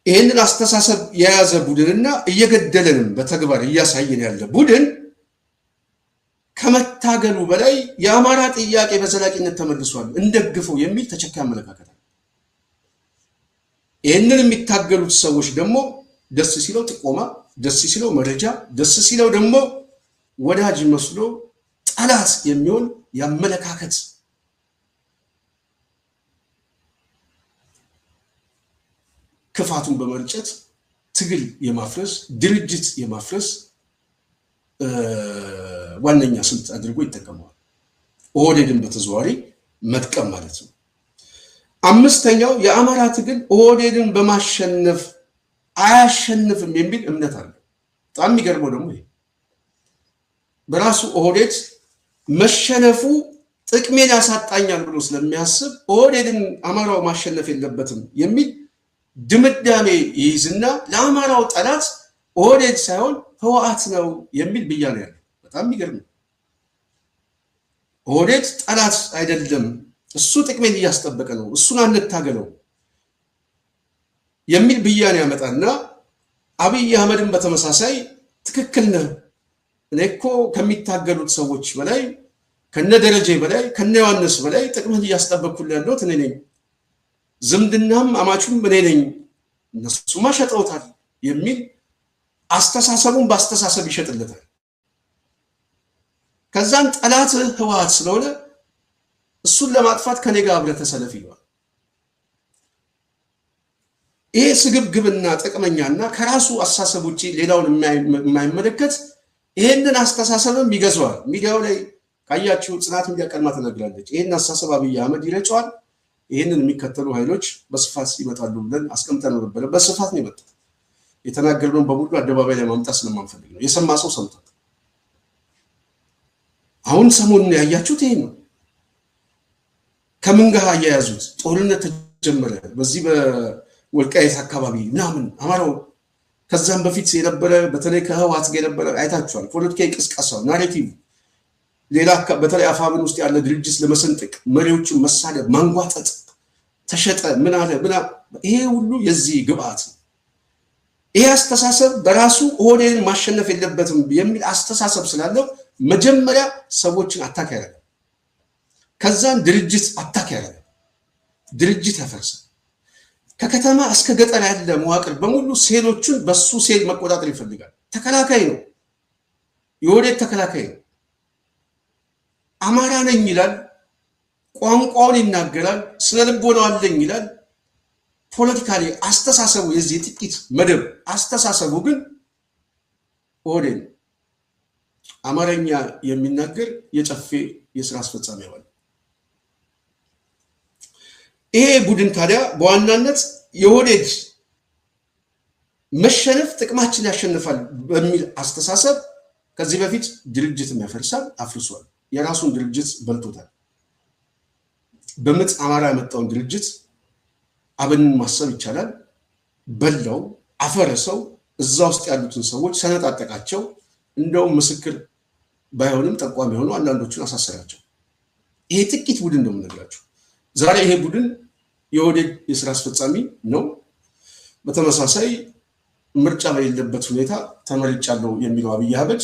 ይህንን አስተሳሰብ የያዘ ቡድንና እየገደለንም በተግባር እያሳየን ያለ ቡድን ከመታገሉ በላይ የአማራ ጥያቄ በዘላቂነት ተመልሷል እንደግፈው የሚል ተቸካይ አመለካከት አለ። ይህንን የሚታገሉት ሰዎች ደግሞ ደስ ሲለው ጥቆማ፣ ደስ ሲለው መረጃ፣ ደስ ሲለው ደግሞ ወዳጅ መስሎ ጠላት የሚሆን የአመለካከት ክፋቱን በመርጨት ትግል የማፍረስ ድርጅት የማፍረስ ዋነኛ ስልት አድርጎ ይጠቀመዋል። ኦህዴድን በተዘዋዋሪ መጥቀም ማለት ነው። አምስተኛው የአማራ ትግል ኦህዴድን በማሸነፍ አያሸንፍም የሚል እምነት አለ። በጣም የሚገርመው ደግሞ ይሄ በራሱ ኦህዴድ መሸነፉ ጥቅሜን ያሳጣኛል ብሎ ስለሚያስብ ኦህዴድን አማራው ማሸነፍ የለበትም የሚል ድምዳሜ ይይዝና ለአማራው ጠላት ኦህዴድ ሳይሆን ህወሓት ነው የሚል ብያኔ ያለው። በጣም የሚገርም ኦህዴድ ጠላት አይደለም፣ እሱ ጥቅሜን እያስጠበቀ ነው፣ እሱን አንታገለው የሚል ብያኔ ያመጣና አብይ አህመድን በተመሳሳይ ትክክል ነህ፣ እኔ እኮ ከሚታገሉት ሰዎች በላይ ከነ ደረጀ በላይ ከነ ዮሐንስ በላይ ጥቅምህን እያስጠበቅኩልህ ያለሁት እኔ ነኝ፣ ዝምድናም አማቹም እኔ ነኝ፣ እነሱማ ሸጠውታል የሚል አስተሳሰቡን በአስተሳሰብ ይሸጥለታል። ከዛን ጠላት ህወሓት ስለሆነ እሱን ለማጥፋት ከኔ ጋር አብረህ ተሰለፍ ይለዋል። ይሄ ስግብግብና ጥቅመኛና ከራሱ አስተሳሰብ ውጪ ሌላውን የማይመለከት ይሄንን አስተሳሰብም ይገዛዋል። ሚዲያው ላይ ካያችሁ ጽናት ሚዲያ ቀድማ ተነግራለች። ይሄን አስተሳሰብ አብይ አህመድ ይረጨዋል። ይሄንን የሚከተሉ ኃይሎች በስፋት ይመጣሉ ብለን አስቀምጠን ነበር። በስፋት ነው የመጡት። የተናገርነውን በሙሉ አደባባይ ላይ ማምጣት ስለማንፈልግ ነው። የሰማ ሰው ሰምቷል። አሁን ሰሞኑን ያያችሁት ይሄ ነው። ከምን ጋር አያያዙት? ጦርነት ተጀመረ በዚህ በወልቃይት አካባቢ ምናምን አማራው ከዛም በፊት የነበረ በተለይ ከህወሓት ጋር የነበረ አይታችኋል። ፖለቲካዊ ቅስቀሳው ናሬቲቭ ሌላ በተለይ አፋብን ውስጥ ያለ ድርጅት ለመሰንጠቅ መሪዎችን መሳደብ፣ ማንጓጠጥ፣ ተሸጠ ምን አለ ምና ይሄ ሁሉ የዚህ ግብአት ነው። ይሄ አስተሳሰብ በራሱ ኦህዴድን ማሸነፍ የለበትም የሚል አስተሳሰብ ስላለው መጀመሪያ ሰዎችን አታክ ያደርጋል። ከዛን ድርጅት አታክ ያደርጋል። ድርጅት ያፈርሳል። ከከተማ እስከ ገጠር ያለ መዋቅር በሙሉ ሴሎቹን በሱ ሴል መቆጣጠር ይፈልጋል። ተከላካይ ነው። የኦህዴድ ተከላካይ ነው። አማራ ነኝ ይላል። ቋንቋውን ይናገራል። ስነ ልቦናው አለኝ ይላል። ፖለቲካሊ አስተሳሰቡ የዚህ ጥቂት መደብ አስተሳሰቡ ግን ኦህዴድ አማርኛ የሚናገር የጨፌ የስራ አስፈጻሚ አባል። ይሄ ቡድን ታዲያ በዋናነት የኦህዴድ መሸነፍ ጥቅማችን ያሸንፋል በሚል አስተሳሰብ ከዚህ በፊት ድርጅትም ያፈርሳል፣ አፍርሷል። የራሱን ድርጅት በልቶታል። በምጥ አማራ ያመጣውን ድርጅት አብንን ማሰብ ይቻላል። በላው፣ አፈረሰው። እዛ ውስጥ ያሉትን ሰዎች ሰነጣጠቃቸው። እንደውም ምስክር ባይሆንም ጠቋሚ የሆኑ አንዳንዶቹን አሳሰራቸው። ይሄ ጥቂት ቡድን ነው የምነግራችሁ። ዛሬ ይሄ ቡድን የኦህዴድ የስራ አስፈጻሚ ነው። በተመሳሳይ ምርጫ በሌለበት ሁኔታ ተመርጫለሁ የሚለው አብይ አህመድ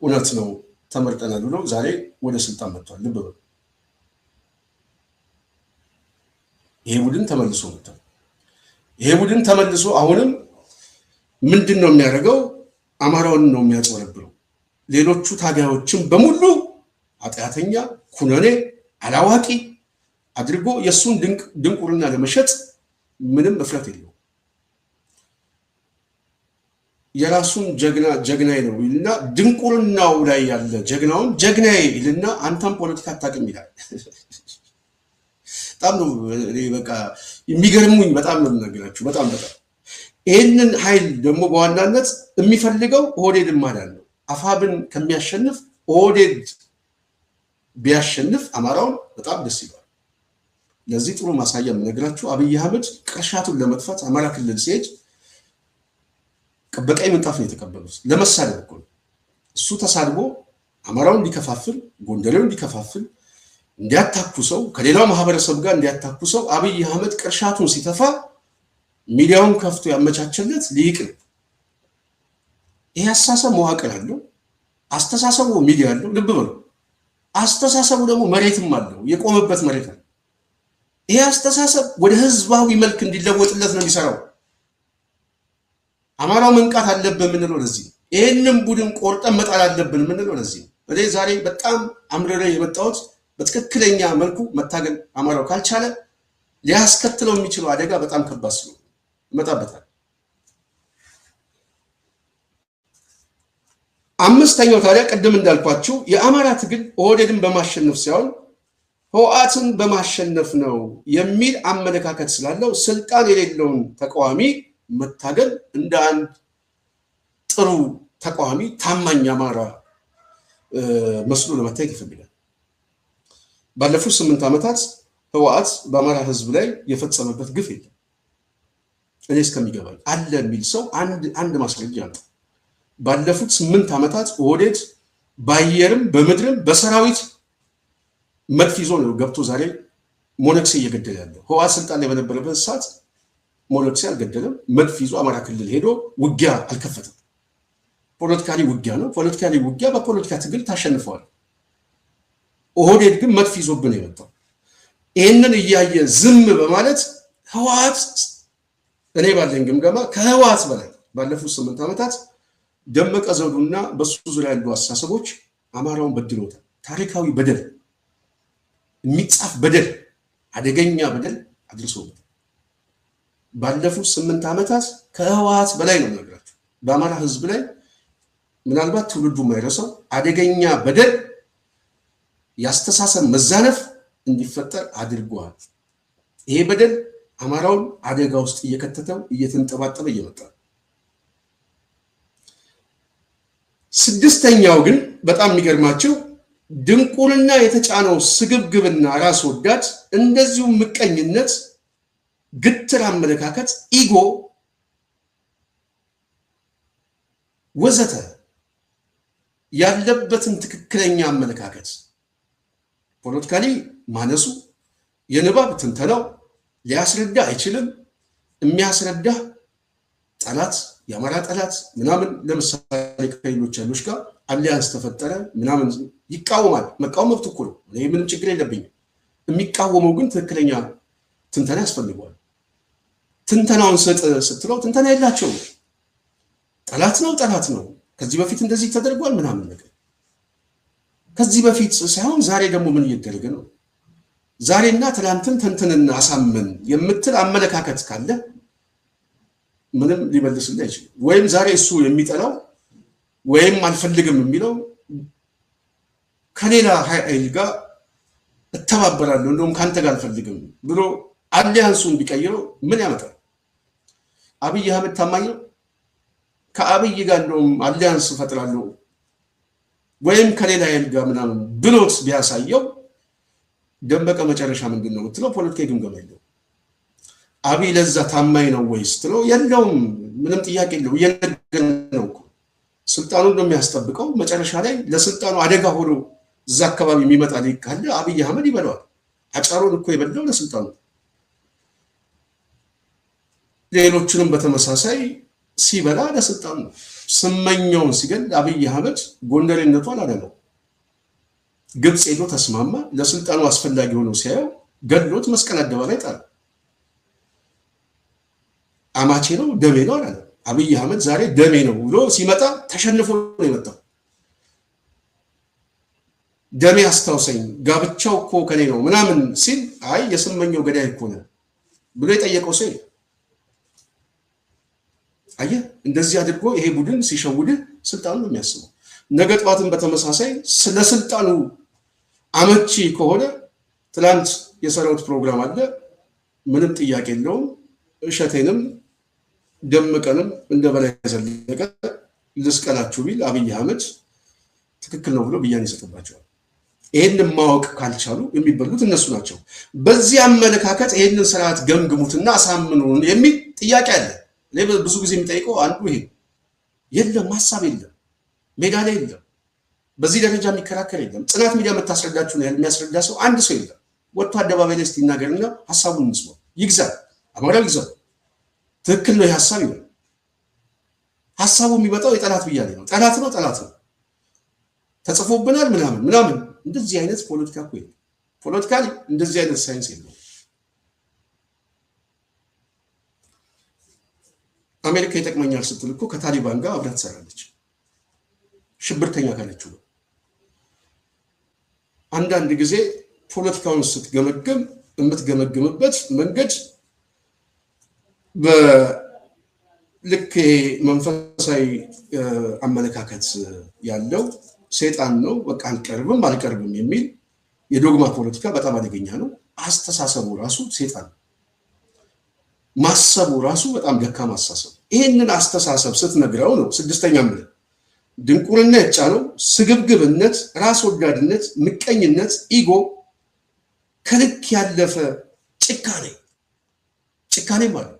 እውነት ነው ተመርጠናል ብሎ ዛሬ ወደ ስልጣን መጥቷል። ልብ በሉ። ይሄ ቡድን ተመልሶ መጥቷል። ይሄ ቡድን ተመልሶ አሁንም ምንድን ነው የሚያደርገው? አማራውን ነው የሚያጭበረብረው። ሌሎቹ ታጋዮችን በሙሉ ኃጢአተኛ፣ ኩነኔ፣ አላዋቂ አድርጎ የእሱን ድንቁርና ለመሸጥ ምንም እፍረት የለው። የራሱን ጀግናዬ ነው ይልና ድንቁርናው ላይ ያለ ጀግናውን ጀግናዬ ይልና አንተም ፖለቲካ አታውቅም ይላል። በጣም ነው በቃ የሚገርሙኝ። በጣም ነው የምነግራችሁ። በጣም ይህንን ኃይል ደግሞ በዋናነት የሚፈልገው ኦህዴድን ማዳን ነው። አፋብን ከሚያሸንፍ ኦህዴድ ቢያሸንፍ አማራውን በጣም ደስ ይለዋል። ለዚህ ጥሩ ማሳያ የምነግራችሁ አብይ አህመድ ቅርሻቱን ለመጥፋት አማራ ክልል ሲሄድ በቀይ ምንጣፍ ነው የተቀበሉት። ለመሳደብ እኮ ነው። እሱ ተሳድቦ አማራውን እንዲከፋፍል፣ ጎንደሬውን እንዲከፋፍል፣ እንዲያታኩሰው፣ ከሌላው ማህበረሰብ ጋር እንዲያታኩሰው አብይ አህመድ ቅርሻቱን ሲተፋ ሚዲያውን ከፍቶ ያመቻቸለት ሊቅ ነው። ይሄ አስተሳሰብ መዋቅር አለው። አስተሳሰቡ ሚዲያ አለው። ልብ በሉ። አስተሳሰቡ ደግሞ መሬትም አለው። የቆመበት መሬት አለ። ይሄ አስተሳሰብ ወደ ህዝባዊ መልክ እንዲለወጥለት ነው የሚሰራው። አማራው መንቃት አለብን የምንለው ለዚህ። ይህንም ቡድን ቆርጠን መጣል አለብን የምንለው ለዚህ። እኔ ዛሬ በጣም አምርሬ የመጣሁት በትክክለኛ መልኩ መታገል አማራው ካልቻለ ሊያስከትለው የሚችለው አደጋ በጣም ከባድ ስለሆነ እመጣበታለሁ። አምስተኛው ታዲያ ቅድም እንዳልኳችሁ የአማራ ትግል ኦህዴድን በማሸነፍ ሳይሆን ህወሓትን በማሸነፍ ነው የሚል አመለካከት ስላለው ስልጣን የሌለውን ተቃዋሚ መታገል እንደ አንድ ጥሩ ተቃዋሚ ታማኝ አማራ መስሎ ለመታየት ይፈልጋል። ባለፉት 8 ዓመታት ህወሓት በአማራ ህዝብ ላይ የፈጸመበት ግፍ የለም። እኔ እስከሚገባኝ አለ የሚል ሰው አንድ ማስረጃ ነው። ባለፉት 8 ዓመታት ኦህዴድ በአየርም በምድርም በሰራዊት መድፍ ይዞ ነው ገብቶ ዛሬ ሞነክሴ እየገደለ ያለው። ህወሓት ስልጣን ላይ በነበረበት ሰዓት ሞነክሴ አልገደለም። መድፍ ይዞ አማራ ክልል ሄዶ ውጊያ አልከፈተም። ፖለቲካሊ ውጊያ ነው። ፖለቲካሊ ውጊያ በፖለቲካ ትግል ታሸንፈዋል። ኦህዴድ ግን መድፍ ይዞብን የመጣው ይህንን እያየ ዝም በማለት ህወሓት እኔ ባለኝ ግምገማ ከህወሓት በላይ ባለፉት 8 ዓመታት ደመቀ ዘውዱና በሱ ዙሪያ ያሉ አስተሳሰቦች አማራውን በድሎታል። ታሪካዊ በደል፣ የሚጻፍ በደል፣ አደገኛ በደል አድርሶበታል። ባለፉት 8 ዓመታት ከህወሓት በላይ ነው ነገራችሁ። በአማራ ህዝብ ላይ ምናልባት ትውልዱ የማይረሳው አደገኛ በደል፣ ያስተሳሰብ መዛነፍ እንዲፈጠር አድርጓል። ይሄ በደል አማራውን አደጋ ውስጥ እየከተተው እየተንጠባጠበ እየመጣ። ስድስተኛው ግን በጣም የሚገርማቸው ድንቁርና የተጫነው ስግብግብና ራስ ወዳድ እንደዚሁ ምቀኝነት፣ ግትር አመለካከት፣ ኢጎ ወዘተ ያለበትን ትክክለኛ አመለካከት ፖለቲካሊ ማነሱ የንባብ ትንተናው ሊያስረዳ አይችልም። የሚያስረዳ ጠላት የአማራ ጠላት ምናምን ለምሳሌ ከሌሎች ያሉች ጋር አሊያንስ ተፈጠረ ምናምን ይቃወማል። መቃወም መብት እኮ ነው። እኔ ምንም ችግር የለብኝም። የሚቃወመው ግን ትክክለኛ ትንተና ያስፈልገዋል። ትንተናውን ስጥ ስትለው ትንተና የላቸውም። ጠላት ነው ከዚህ በፊት እንደዚህ ተደርጓል ምናምን ነገር ከዚህ በፊት ሳይሆን ዛሬ ደግሞ ምን እየተደረገ ነው? ዛሬና ትላንትን ተንትንና አሳምን የምትል አመለካከት ካለ ምንም ሊመልስልህ አይችልም። ወይም ዛሬ እሱ የሚጠላው ወይም አልፈልግም የሚለው ከሌላ ኃይል ጋር እተባበራለሁ እንደውም ካንተ ጋር አልፈልግም ብሎ አሊያንሱን ቢቀይረው ምን ያመጣል? አብይ አህመድ ታማኝ ነው። ከአብይ ጋር እንደውም አሊያንስ እፈጥራለሁ ወይም ከሌላ ኃይል ጋር ምናምን ብሎት ቢያሳየው ደመቀ መጨረሻ ምንድን ነው የምትለው? ፖለቲካዊ ግምገማ የለውም። አብይ ለዛ ታማኝ ነው ወይስ ትለው የለውም። ምንም ጥያቄ የለው። እየነገረን ነው እኮ ስልጣኑን ነው የሚያስጠብቀው። መጨረሻ ላይ ለስልጣኑ አደጋ ሆኖ እዛ አካባቢ የሚመጣ ልጅ ካለ አብይ አህመድ ይበለዋል። አጫሮን እኮ የበላው ለስልጣኑ። ሌሎቹንም በተመሳሳይ ሲበላ ለስልጣኑ ነው። ስመኛውን ሲገል አብይ አህመድ ጎንደሬነቱ አላደለው። ግብፅ ሄዶ ተስማማ። ለስልጣኑ አስፈላጊ ሆኖ ሲያየው ገሎት መስቀል አደባባይ ጣለ። አማቼ ነው ደሜ ነው አላለ። አብይ አህመድ ዛሬ ደሜ ነው ብሎ ሲመጣ ተሸንፎ ነው የመጣው። ደሜ አስታውሰኝ ጋብቻው እኮ ከኔ ነው ምናምን ሲል አይ የስመኛው ገዳይ እኮ ነው ብሎ የጠየቀው ሰው አየህ። እንደዚህ አድርጎ ይሄ ቡድን ሲሸውድህ ስልጣኑ ነው የሚያስበው። ነገ ጠዋትን በተመሳሳይ ስለ ስልጣኑ አመቺ ከሆነ ትላንት የሰራውት ፕሮግራም አለ፣ ምንም ጥያቄ የለውም። እሸቴንም ደመቀንም እንደ በላይ ዘለቀ ልስቀላችሁ ቢል አብይ አህመድ ትክክል ነው ብሎ ብያኔ ይሰጥባቸዋል። ይሄንን ማወቅ ካልቻሉ የሚበሉት እነሱ ናቸው። በዚህ አመለካከት ይሄንን ስርዓት ገምግሙትና አሳምኑን የሚል ጥያቄ አለ። ብዙ ጊዜ የሚጠይቀው አንዱ ይሄ የለም፣ ሀሳብ የለም፣ ሜዳ ላይ የለም፣ በዚህ ደረጃ የሚከራከር የለም። ጽናት ሚዲያ የምታስረዳችሁ ነው የሚያስረዳ ሰው አንድ ሰው የለም። ወጥቶ አደባባይ ላይ ይናገርና ሀሳቡን እንስማው፣ ይግዛል፣ አማራው ይግዛል። ትክክል ነው የሀሳብ ይሆን። ሀሳቡ የሚመጣው የጠላት ብያኔ ነው። ጠላት ነው ተጽፎብናል ምናምን። እንደዚህ አይነት ፖለቲካ እኮ የለም። ፖለቲካሊ እንደዚህ አይነት ሳይንስ የለም። አሜሪካ ይጠቅመኛል ስትል እኮ ከታሊባን ጋር አብራ ትሰራለች። ሽብርተኛ ካለችው ነው። አንዳንድ ጊዜ ፖለቲካውን ስትገመግም የምትገመግምበት መንገድ በልክ መንፈሳዊ አመለካከት ያለው ሰይጣን ነው። በቃ አልቀርብም የሚል የዶግማ ፖለቲካ በጣም አደገኛ ነው። አስተሳሰቡ ራሱ ሰይጣን ነው። ማሰቡ ራሱ በጣም ደካማ አስተሳሰብ። ይህንን አስተሳሰብ ስትነግረው ነው ስድስተኛ ምለ ድንቁርና የጫነው ስግብግብነት፣ ራስ ወዳድነት፣ ምቀኝነት፣ ኢጎ፣ ከልክ ያለፈ ጭካኔ ማለት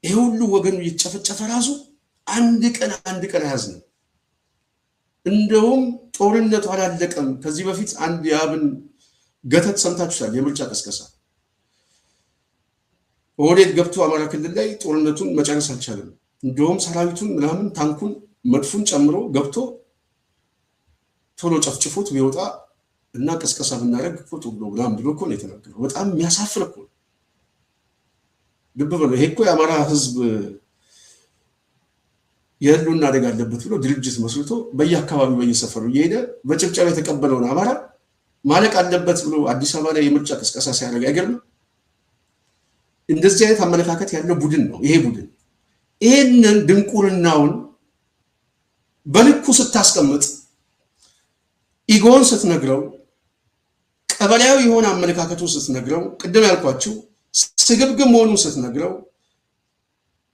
ይሄ ሁሉ ወገኑ እየተጨፈጨፈ ራሱ አንድ ቀን አያዝንም። እንደውም ጦርነቱ አላለቀም። ከዚህ በፊት አንድ የአብን ገተት ሰምታችኋል። የምርጫ ቀስቀሳ ኦህዴድ ገብቶ አማራ ክልል ላይ ጦርነቱን መጨረስ አልቻለም። እንደውም ሰራዊቱን ምናምን ታንኩን መድፉን ጨምሮ ገብቶ ቶሎ ጨፍጭፎት ቢወጣ እና ቀስቀሳ ብናደርግ እኮ ጥሩ ነው ምናምን ብሎ እኮ ነው የተናገረው። በጣም የሚያሳፍር እኮ ልብ በሉ። ይሄ እኮ የአማራ ህዝብ የህልውና አደጋ አለበት ብሎ ድርጅት መስርቶ በየአካባቢው በየሰፈሩ እየሄደ በጭብጨባ የተቀበለውን አማራ ማለቅ አለበት ብሎ አዲስ አበባ ላይ የምርጫ ቀስቀሳ ሲያደርግ አይገርምም? እንደዚህ አይነት አመለካከት ያለው ቡድን ነው ይሄ ቡድን። ይሄንን ድንቁርናውን በልኩ ስታስቀምጥ፣ ኢጎን ስትነግረው፣ ቀበሌያዊ የሆነ አመለካከቱን ስትነግረው፣ ቅድም ያልኳችሁ ስግብግብ መሆኑን ስትነግረው፣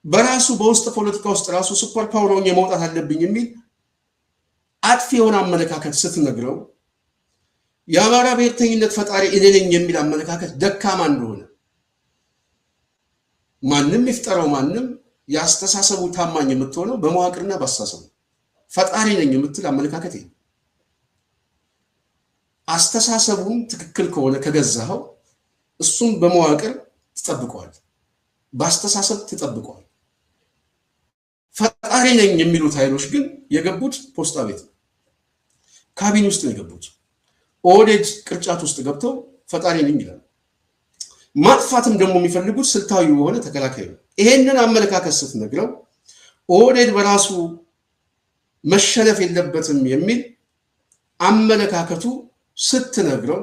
በራሱ በውስጥ ፖለቲካ ውስጥ ራሱ ሱፐር ፓወር ሆኜ መውጣት አለብኝ የሚል አጥፊ የሆነ አመለካከት ስትነግረው፣ የአማራ ብሔርተኝነት ፈጣሪ እኔ ነኝ የሚል አመለካከት ደካማ እንደሆነ ማንም ይፍጠረው ማንም ያስተሳሰቡ ታማኝ የምትሆነው በመዋቅርና በአስተሳሰቡ ፈጣሪ ነኝ የምትል አመለካከት ይሄ አስተሳሰቡን ትክክል ከሆነ ከገዛኸው እሱም በመዋቅር ትጠብቀዋል፣ በአስተሳሰብ ትጠብቀዋል። ፈጣሪ ነኝ የሚሉት ኃይሎች ግን የገቡት ፖስታ ቤት ነው፣ ካቢኔ ውስጥ ነው የገቡት። ኦህዴድ ቅርጫት ውስጥ ገብተው ፈጣሪ ነኝ ይላል። ማጥፋትም ደግሞ የሚፈልጉት ስልታዊ የሆነ ተከላካይ ነው። ይሄንን አመለካከት ስትነግረው ኦህዴድ በራሱ መሸነፍ የለበትም የሚል አመለካከቱ ስትነግረው፣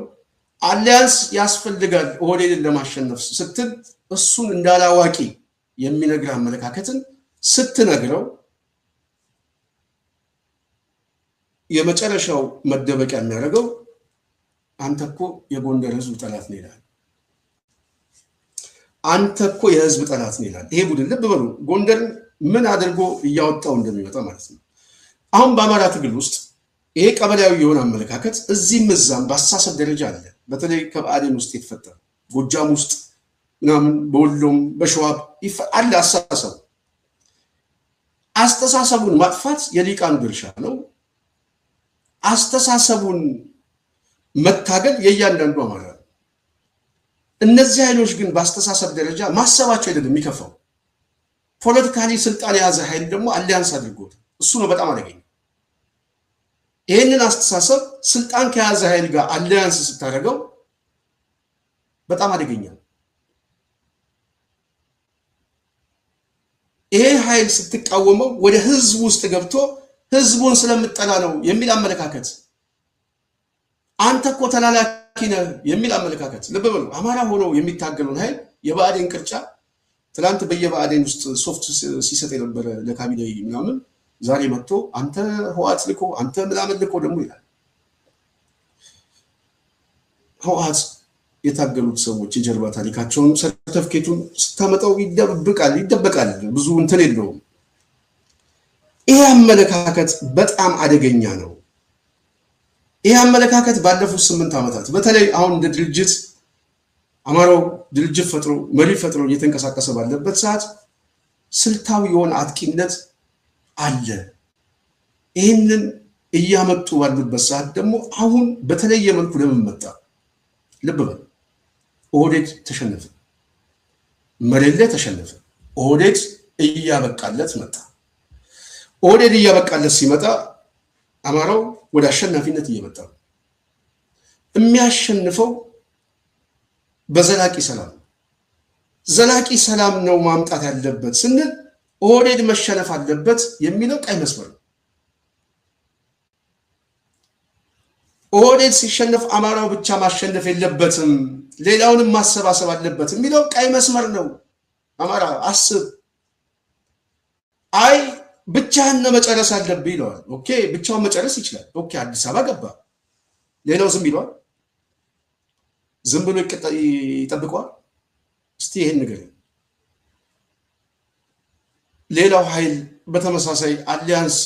አሊያንስ ያስፈልጋል ኦህዴድን ለማሸነፍ ስትል እሱን እንዳላዋቂ የሚነግር አመለካከትን ስትነግረው የመጨረሻው መደበቂያ የሚያደርገው አንተ እኮ የጎንደር ህዝብ ጠላት ነው ይላል። አንተ እኮ የህዝብ ጠላት ነው ይላል። ይሄ ቡድን ልብ በሉ ጎንደርን ምን አድርጎ እያወጣው እንደሚመጣ ማለት ነው። አሁን በአማራ ትግል ውስጥ ይሄ ቀበሌያዊ የሆነ አመለካከት እዚህም እዛም በአስተሳሰብ ደረጃ አለ። በተለይ ከብአዴን ውስጥ የተፈጠረ ጎጃም ውስጥ ምናምን በወሎም በሸዋብ አለ አስተሳሰቡ። አስተሳሰቡን ማጥፋት የሊቃኑ ድርሻ ነው። አስተሳሰቡን መታገል የእያንዳንዱ አማራ ነው። እነዚህ ኃይሎች ግን በአስተሳሰብ ደረጃ ማሰባቸው አይደለም የሚከፋው። ፖለቲካሊ ስልጣን የያዘ ኃይል ደግሞ አሊያንስ አድርጎት እሱ ነው በጣም አደገኛ። ይህንን አስተሳሰብ ስልጣን ከያዘ ኃይል ጋር አሊያንስ ስታደርገው በጣም አደገኛ ነው። ይሄ ኃይል ስትቃወመው ወደ ህዝብ ውስጥ ገብቶ ህዝቡን ስለምጠላ ነው የሚል አመለካከት፣ አንተ እኮ ተላላኪ ነህ የሚል አመለካከት። ልብ በሉ አማራ ሆኖ የሚታገሉን ኃይል የብአዴን ቅርጫ ትላንት በየብአዴን ውስጥ ሶፍት ሲሰጥ የነበረ ለካቢኔ ምናምን ዛሬ መጥቶ አንተ ህወሓት ልኮ አንተ ምናምን ልኮ ደግሞ ይላል። ህወሓት የታገሉት ሰዎች የጀርባ ታሪካቸውን ሰርተፍኬቱን ስታመጣው ይደበቃል። ብዙ እንትን የለውም። ይሄ አመለካከት በጣም አደገኛ ነው። ይሄ አመለካከት ባለፉት 8 ዓመታት በተለይ አሁን እንደ ድርጅት አማራው ድርጅት ፈጥሮ መሪ ፈጥሮ እየተንቀሳቀሰ ባለበት ሰዓት ስልታዊ የሆነ አጥቂነት አለ። ይህንን እያመጡ ባሉበት ሰዓት ደግሞ አሁን በተለየ መልኩ ለምን መጣ? ልብ በል ኦህዴድ ተሸነፈ፣ መሬት ላይ ተሸነፈ። ኦህዴድ እያበቃለት መጣ። ኦህዴድ እያበቃለት ሲመጣ አማራው ወደ አሸናፊነት እየመጣ ነው። የሚያሸንፈው በዘላቂ ሰላም ነው። ዘላቂ ሰላም ነው ማምጣት ያለበት ስንል ኦህዴድ መሸነፍ አለበት የሚለው ቀይ መስመር ነው። ኦህዴድ ሲሸነፍ አማራው ብቻ ማሸነፍ የለበትም፣ ሌላውንም ማሰባሰብ አለበት የሚለው ቀይ መስመር ነው። አማራ አስብ። አይ ብቻህን ነው መጨረስ አለብህ ይለዋል። ኦኬ ብቻውን መጨረስ ይችላል። ኦኬ አዲስ አበባ ገባ፣ ሌላው ዝም ይለዋል። ዝም ብሎ ይጠብቀዋል። እስቲ ይሄን ነገር ሌላው ኃይል በተመሳሳይ አሊያንስ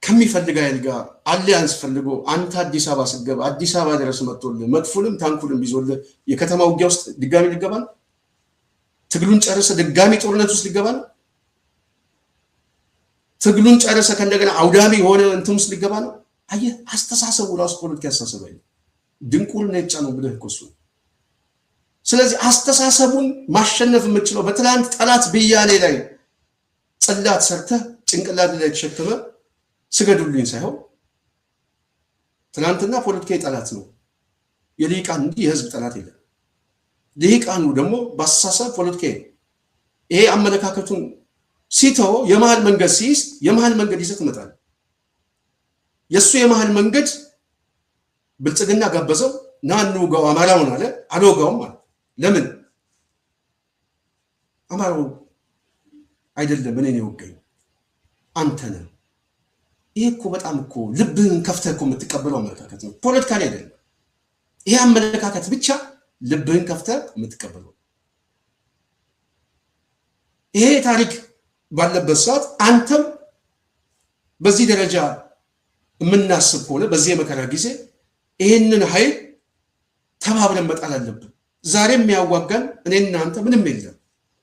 ከሚፈልግ ኃይል ጋር አሊያንስ ፈልጎ አንተ አዲስ አበባ ስትገባ አዲስ አበባ ድረስ መጥቶልህ መጥፎንም ታንኩልም ይዞልህ የከተማ ውጊያ ውስጥ ድጋሚ ሊገባ ነው። ትግሉን ጨርሰ ድጋሚ ጦርነት ውስጥ ሊገባ ነው። ትግሉን ጨረሰ ከእንደገና አውዳሚ የሆነ እንትን ውስጥ ሊገባ ነው። አየህ አስተሳሰቡ ራሱ ፖለቲካ አስተሳሰብ አይደለም፣ ድንቁርና የጫነው ብለህ እኮ እሱ። ስለዚህ አስተሳሰቡን ማሸነፍ የምችለው በትላንት ጠላት ብያኔ ላይ ጽላት ሰርተህ ጭንቅላት ላይ ተሸክመ ስገዱልኝ ሳይሆን ትላንትና ፖለቲካዊ ጠላት ነው የልሂቃን እንጂ የህዝብ ጠላት የለም። ልሂቃኑ ደግሞ በአስተሳሰብ ፖለቲካዊ ይሄ አመለካከቱን ሲተው የመሃል መንገድ ሲይዝ የመሃል መንገድ ይዘህ ትመጣለህ። የእሱ የመሃል መንገድ ብልጽግና ጋበዘው ና እንውጋው አማራውን አለ። አልወጋውም ማለት ለምን? አማራው አይደለም እኔን የወጋኝ አንተ ነህ። ይሄ እኮ በጣም እኮ ልብህን ከፍተህ እኮ የምትቀበለው አመለካከት ነው፣ ፖለቲካ ላይ አይደለም። ይሄ አመለካከት ብቻ ልብህን ከፍተህ የምትቀበለው። ይሄ ታሪክ ባለበት ሰዓት አንተም በዚህ ደረጃ የምናስብ ከሆነ በዚህ የመከራ ጊዜ ይህንን ኃይል ተባብረን መጣል አለብን። ዛሬ የሚያዋጋን እኔና አንተ ምንም የለም።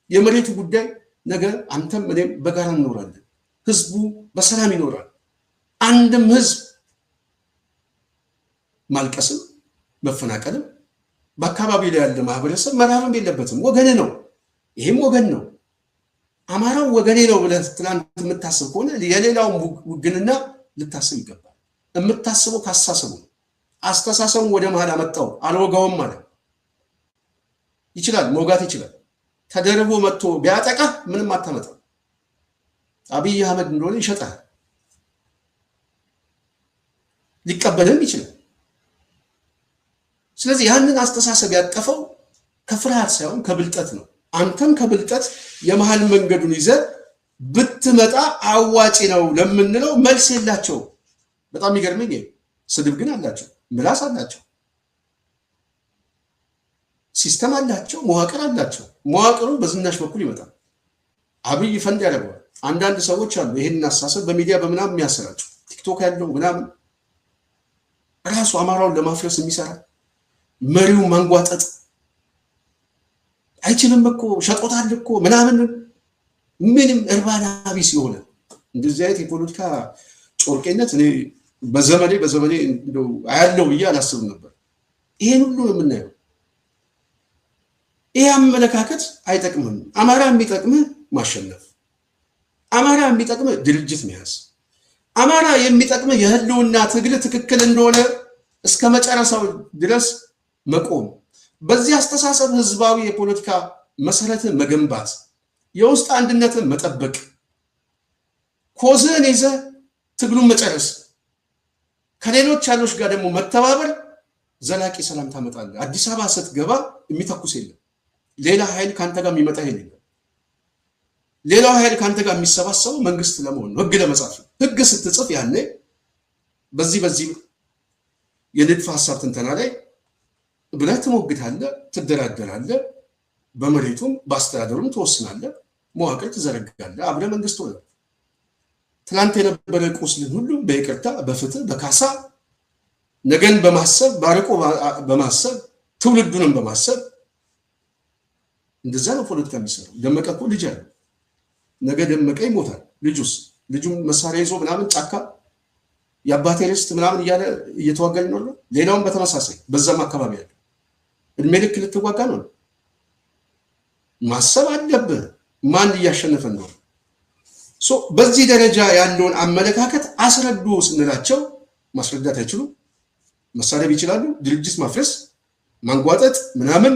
የመሬቱ ጉዳይ ነገ አንተም እኔም በጋራ እንኖራለን። ህዝቡ በሰላም ይኖራል። አንድም ህዝብ ማልቀስም መፈናቀልም በአካባቢ ላይ ያለ ማህበረሰብ መራብም የለበትም። ወገን ነው፣ ይሄም ወገን ነው። አማራው ወገኔ ነው ብለህ ትናንት የምታስብ ከሆነ የሌላውን ውግንና ልታስብ ይገባል። የምታስበው ካስተሳሰቡ ነው። አስተሳሰቡን ወደ መሃል አመጣው። አልወጋውም ማለት ይችላል፣ መውጋት ይችላል። ተደርቦ መጥቶ ቢያጠቃ ምንም አታመጣም። አብይ አህመድ እንደሆነ ይሸጣል፣ ሊቀበልም ይችላል። ስለዚህ ያንን አስተሳሰብ ያጠፈው ከፍርሃት ሳይሆን ከብልጠት ነው። አንተም ከብልጠት የመሃል መንገዱን ይዘህ ብትመጣ አዋጪ ነው ለምንለው መልስ የላቸው። በጣም ይገርመኝ። ስድብ ግን አላቸው፣ ምላስ አላቸው፣ ሲስተም አላቸው፣ መዋቅር አላቸው። መዋቅሩ በዝናሽ በኩል ይመጣል። አብይ ፈንድ ያደርገዋል። አንዳንድ ሰዎች አሉ ይሄንን አስተሳሰብ በሚዲያ በምናምን የሚያሰራጩ ቲክቶክ ያለው ምናምን ራሱ አማራውን ለማፍረስ የሚሰራ መሪው ማንጓጠጥ አይችልም እኮ ሸጦታል እኮ ምናምን ምንም እርባና ቢስ የሆነ እንደዚህ አይነት የፖለቲካ ጮርቄነት እኔ በዘመኔ እንደው አያለው ብዬ አላስብም ነበር። ይሄን ሁሉ ነው የምናየው። ይሄ አመለካከት አይጠቅምም። አማራ የሚጠቅምህ ማሸነፍ፣ አማራ የሚጠቅምህ ድርጅት መያዝ፣ አማራ የሚጠቅምህ የህልውና ትግል ትክክል እንደሆነ እስከ መጨረሻው ድረስ መቆም፣ በዚህ አስተሳሰብ ህዝባዊ የፖለቲካ መሰረትን መገንባት፣ የውስጥ አንድነትን መጠበቅ፣ ኮዝን ይዘህ ትግሉን መጨረስ፣ ከሌሎች ኃይሎች ጋር ደግሞ መተባበር ዘላቂ ሰላም ታመጣለህ። አዲስ አበባ ስትገባ የሚተኩስ የለም። ሌላ ኃይል ካንተ ጋር የሚመጣ የለም። ሌላው ኃይል ካንተ ጋር የሚሰባሰበው መንግስት ለመሆን ነው፣ ህግ ለመጻፍ ነው። ህግ ስትጽፍ ያኔ በዚህ የንድፈ ሐሳብ ትንተና ላይ ብለህ ትሞግታለህ፣ ትደራደራለህ፣ በመሬቱም በአስተዳደሩም ትወስናለህ፣ መዋቅር ትዘረጋለህ፣ አብረህ መንግስት ሆነ። ትላንት የነበረ ቁስልን ሁሉ በይቅርታ በፍትህ በካሳ ነገን በማሰብ ባርቆ በማሰብ ትውልዱንም በማሰብ እንደዛ ነው ፖለቲካ የሚሰራው። ደመቀ እኮ ልጅ አለ። ነገ ደመቀ ይሞታል። ልጁም መሳሪያ ይዞ ምናምን ጫካ የአባቴ ርስት ምናምን እያለ እየተዋጋ ይኖር ነው። ሌላውም በተመሳሳይ በዛም አካባቢ ያለ እድሜ ልክ ልትዋጋ ነው። ማሰብ አለብህ ማን እያሸነፈ እንደሆነ። በዚህ ደረጃ ያለውን አመለካከት አስረዱ ስንላቸው ማስረዳት አይችሉም። መሳሪያ ይችላሉ፣ ድርጅት ማፍረስ ማንጓጠጥ ምናምን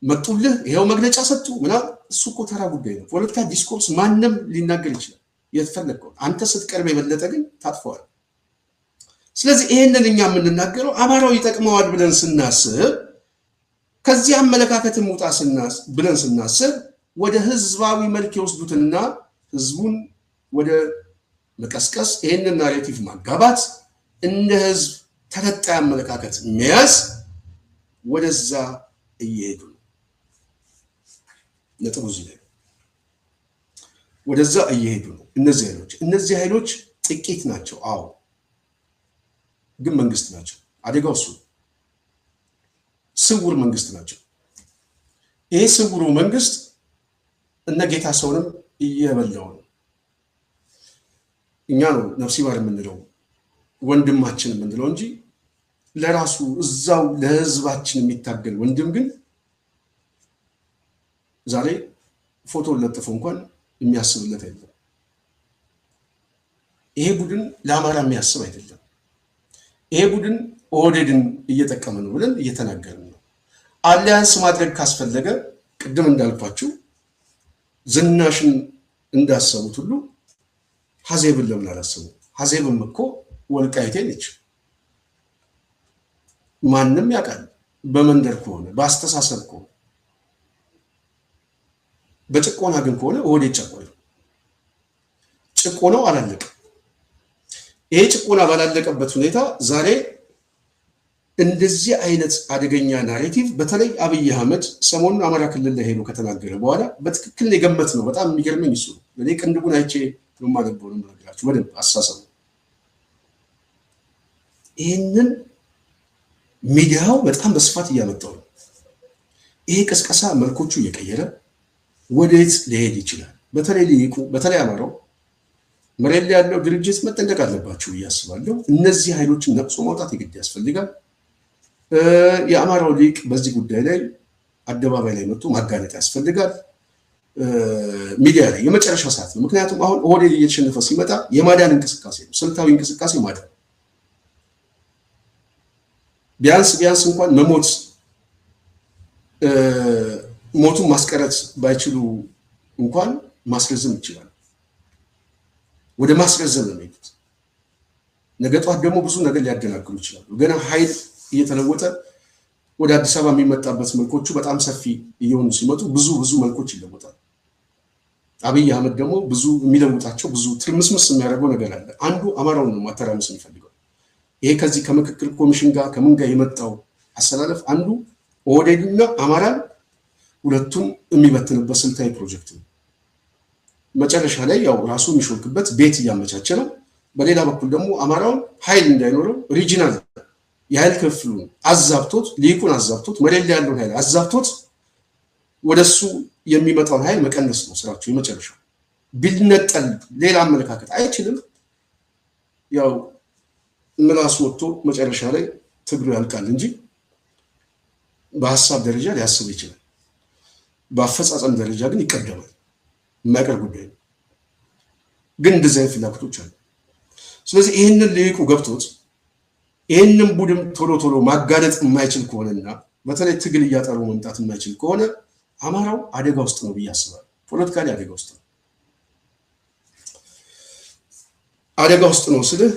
መጡልህ፣ ይሄው መግለጫ ሰጡ ምናምን። እሱ እኮ ተራ ጉዳይ ነው። ፖለቲካ ዲስኮርስ ማንም ሊናገር ይችላል የተፈለገው። አንተ ስትቀርብ የበለጠ ግን ታጥፈዋል። ስለዚህ ይሄንን እኛ የምንናገረው አማራው ይጠቅመዋል ብለን ስናስብ፣ ከዚህ አመለካከትም ውጣ ብለን ስናስብ ወደ ህዝባዊ መልክ የወስዱትና ህዝቡን ወደ መቀስቀስ፣ ይሄንን ናሬቲቭ ማጋባት፣ እንደ ህዝብ ተለጣይ አመለካከት መያዝ ወደዛ እየሄዱ ነው። ነጥቡ እዚህ ላይ ወደዛ እየሄዱ ነው። እነዚህ ኃይሎች ጥቂት ናቸው። አዎ፣ ግን መንግስት ናቸው። አደጋው እሱ ስውር መንግስት ናቸው። ይሄ ስውሩ መንግስት እነ ጌታ ሰውንም እየበላው ነው። እኛ ነው ነፍሲ ማር የምንለው ወንድማችን የምንለው እንጂ ለራሱ እዛው ለህዝባችን የሚታገል ወንድም ግን ዛሬ ፎቶ ለጥፎ እንኳን የሚያስብለት አይደለም። ይሄ ቡድን ለአማራ የሚያስብ አይደለም። ይሄ ቡድን ኦህዴድን እየጠቀመ ነው ብለን እየተናገርን ነው። አሊያንስ ማድረግ ካስፈለገ ቅድም እንዳልኳችሁ ዝናሽን እንዳሰቡት ሁሉ ሀዜብን ለምን አላሰቡ? ሀዜብም እኮ ወልቃይቴ ነች። ማንም ያውቃል። በመንደር ከሆነ በአስተሳሰብ ከሆነ በጭቆና ግን ከሆነ ኦህዴድ ጨቆነ። ጭቆናው አላለቀም። ይሄ ጭቆና ባላለቀበት ሁኔታ ዛሬ እንደዚህ አይነት አደገኛ ናሬቲቭ በተለይ አብይ አህመድ ሰሞኑን አማራ ክልል ላይ ሄዶ ከተናገረ በኋላ በትክክል የገመት ነው። በጣም የሚገርመኝ እሱ እኔ ቅንድቡን አይቼ ነው ማለበው ነው ነገራችሁ በደንብ አሳሰቡ። ይህንን ሚዲያው በጣም በስፋት እያመጣው ነው። ይሄ ቅስቀሳ መልኮቹ እየቀየረ ወዴት ሊሄድ ይችላል? በተለይ አማራው መሬት ላይ ያለው ድርጅት መጠንቀቅ አለባቸው ብዬ አስባለሁ። እነዚህ ኃይሎችን ነቅሶ ማውጣት የግድ ያስፈልጋል። የአማራው ሊቅ በዚህ ጉዳይ ላይ አደባባይ ላይ መጥቶ ማጋለጥ ያስፈልጋል። ሚዲያ ላይ የመጨረሻ ሰዓት ነው። ምክንያቱም አሁን ኦህዴድ እየተሸነፈ ሲመጣ የማዳን እንቅስቃሴ ነው፣ ስልታዊ እንቅስቃሴ ማዳን። ቢያንስ እንኳን መሞት ሞቱን ማስቀረት ባይችሉ እንኳን ማስረዘም ይችላል። ወደ ማስረዘም ነው የሚሄዱት። ነገ ጧት ደግሞ ብዙ ነገር ሊያደናግሩ ይችላሉ። ገና ኃይል እየተለወጠ ወደ አዲስ አበባ የሚመጣበት መልኮቹ በጣም ሰፊ እየሆኑ ሲመጡ ብዙ መልኮች ይለወጣሉ። አብይ አህመድ ደግሞ ብዙ የሚለውጣቸው ብዙ ትርምስምስ የሚያደርገው ነገር አለ። አንዱ አማራውን ነው ማተራመስ የሚፈልገው። ይሄ ከዚህ ከምክክር ኮሚሽን ጋር ከምን ጋር የመጣው አሰላለፍ አንዱ ኦህዴድና አማራን ሁለቱም የሚበትንበት ስልታዊ ፕሮጀክት ነው። መጨረሻ ላይ ያው ራሱ የሚሾልክበት ቤት እያመቻቸ ነው። በሌላ በኩል ደግሞ አማራውን ኃይል እንዳይኖረው ሪጂናል የኃይል ክፍሉን አዛብቶት ሊቁን አዛብቶት መሬት ላይ ያለውን ኃይል አዛብቶት ወደሱ የሚመጣውን ኃይል መቀነስ ነው ስራቸው። የመጨረሻው ቢነጠል ሌላ አመለካከት አይችልም። ያው ምላሱ ወጥቶ መጨረሻ ላይ ትግሉ ያልቃል እንጂ በሀሳብ ደረጃ ሊያስብ ይችላል። በአፈጻጸም ደረጃ ግን ይቀደማል። የማይቀር ጉዳይ ነው። ግን እንደዚህ አይነት ፍላጎቶች አሉ። ስለዚህ ይህንን ሊቁ ገብቶት ይህንን ቡድን ቶሎ ማጋለጥ የማይችል ከሆነና በተለይ ትግል እያጠሩ መምጣት የማይችል ከሆነ አማራው አደጋ ውስጥ ነው ብዬ አስባለሁ። ፖለቲካሊ አደጋ ውስጥ ነው። አደጋ ውስጥ ነው ስልህ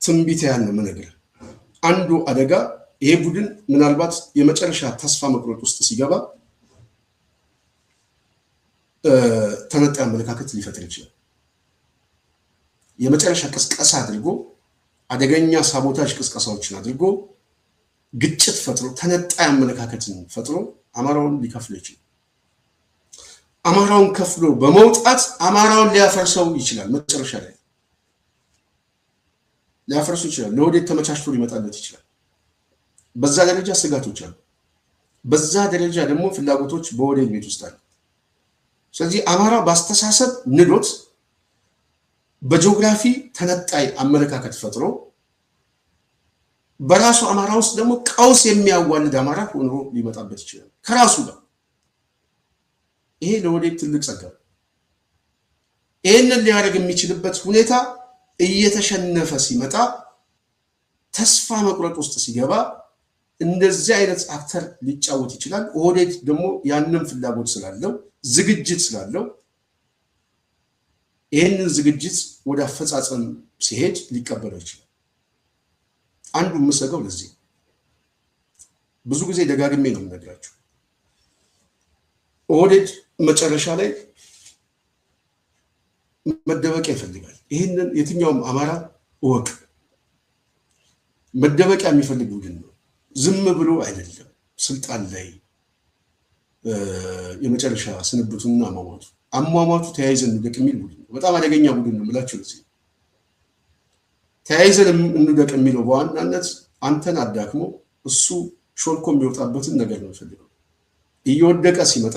ትንቢት ያለ ነገር አንዱ አደጋ ይሄ ቡድን ምናልባት የመጨረሻ ተስፋ መቁረጥ ውስጥ ሲገባ ተነጣ አመለካከት ሊፈጥር ይችላል። የመጨረሻ ቅስቀሳ አድርጎ አደገኛ ሳቦታጅ ቅስቀሳዎችን አድርጎ ግጭት ፈጥሮ ተነጣይ አመለካከትን ፈጥሮ አማራውን ሊከፍለው ይችላል። አማራውን ከፍሎ በመውጣት አማራውን ሊያፈርሰው ይችላል። መጨረሻ ላይ ሊያፈርሱ ይችላል። ለወዴት ተመቻችቶ ሊመጣለት ይችላል። በዛ ደረጃ ስጋቶች አሉ። በዛ ደረጃ ደግሞ ፍላጎቶች በወዴት ቤት ውስጥ አሉ። ስለዚህ አማራ በአስተሳሰብ ንዶት በጂኦግራፊ ተነጣይ አመለካከት ፈጥሮ በራሱ አማራ ውስጥ ደግሞ ቀውስ የሚያዋልድ አማራ ሆኖ ሊመጣበት ይችላል ከራሱ ጋር። ይሄ ለወዴት ትልቅ ጸጋ። ይሄንን ሊያደርግ የሚችልበት ሁኔታ እየተሸነፈ ሲመጣ ተስፋ መቁረጥ ውስጥ ሲገባ እንደዚህ አይነት አክተር ሊጫወት ይችላል። ኦህዴድ ደግሞ ያንን ፍላጎት ስላለው ዝግጅት ስላለው ይህንን ዝግጅት ወደ አፈጻጸም ሲሄድ ሊቀበለው ይችላል። አንዱ የምሰገው ለዚህ ብዙ ጊዜ ደጋግሜ ነው የምነግራችሁ። ኦህዴድ መጨረሻ ላይ መደበቂያ ይፈልጋል። ይህንን የትኛውም አማራ እወቅ፣ መደበቂያ የሚፈልግ ቡድን ነው። ዝም ብሎ አይደለም ስልጣን ላይ የመጨረሻ ስንብቱና አሟሟቱ ተያይዘን እንደቅ የሚል ቡድን ነው። በጣም አደገኛ ቡድን ነው የምላችሁ ለዚህ። ተያይዘን እንደቅ የሚለው በዋናነት አንተን አዳክሞ እሱ ሾልኮ የሚወጣበትን ነገር ነው የሚፈልገው። እየወደቀ ሲመጣ